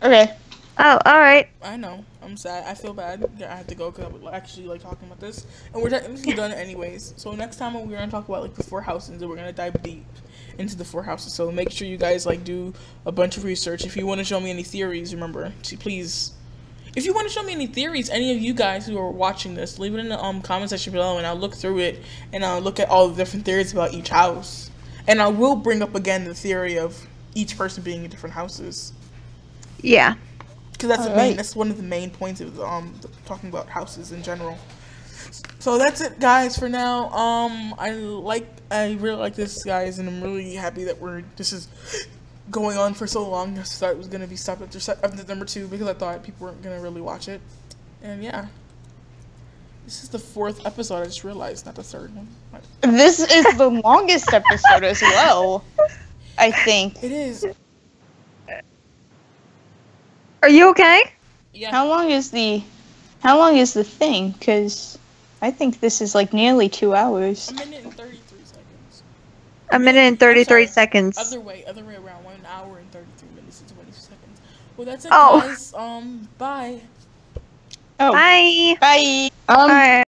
Okay. Oh, alright. I know. I'm sad. I feel bad that I have to go because I would actually like talking about this. And we're technically done anyways. So next time we're going to talk about like the 4 houses and we're going to dive deep into the 4 houses. So make sure you guys like do a bunch of research. If you want to show me any theories, remember, please. If you want to show me any theories, any of you guys who are watching this, leave it in the comment section below and I'll look through it and I'll look at all the different theories about each house. And I will bring up again the theory of each person being in different houses. Yeah. Because that's Alright. that's one of the main points of talking about houses in general. So that's it, guys, for now. I really like this, guys, and I'm really happy that this is going on for so long. I thought it was gonna be stopped after number 2 because I thought people weren't gonna really watch it. And yeah, this is the 4th episode. I just realized, not the 3rd one. This is the longest episode as well, I think. It is. Are you okay? Yeah. How long is the thing? Because I think this is like nearly 2 hours. A minute and 33 seconds. A minute and 33 seconds. Other way around. 1 hour and 33 minutes and 20 seconds. Well, that's it, Oh. guys. Bye. Oh, Bye. bye. Alright.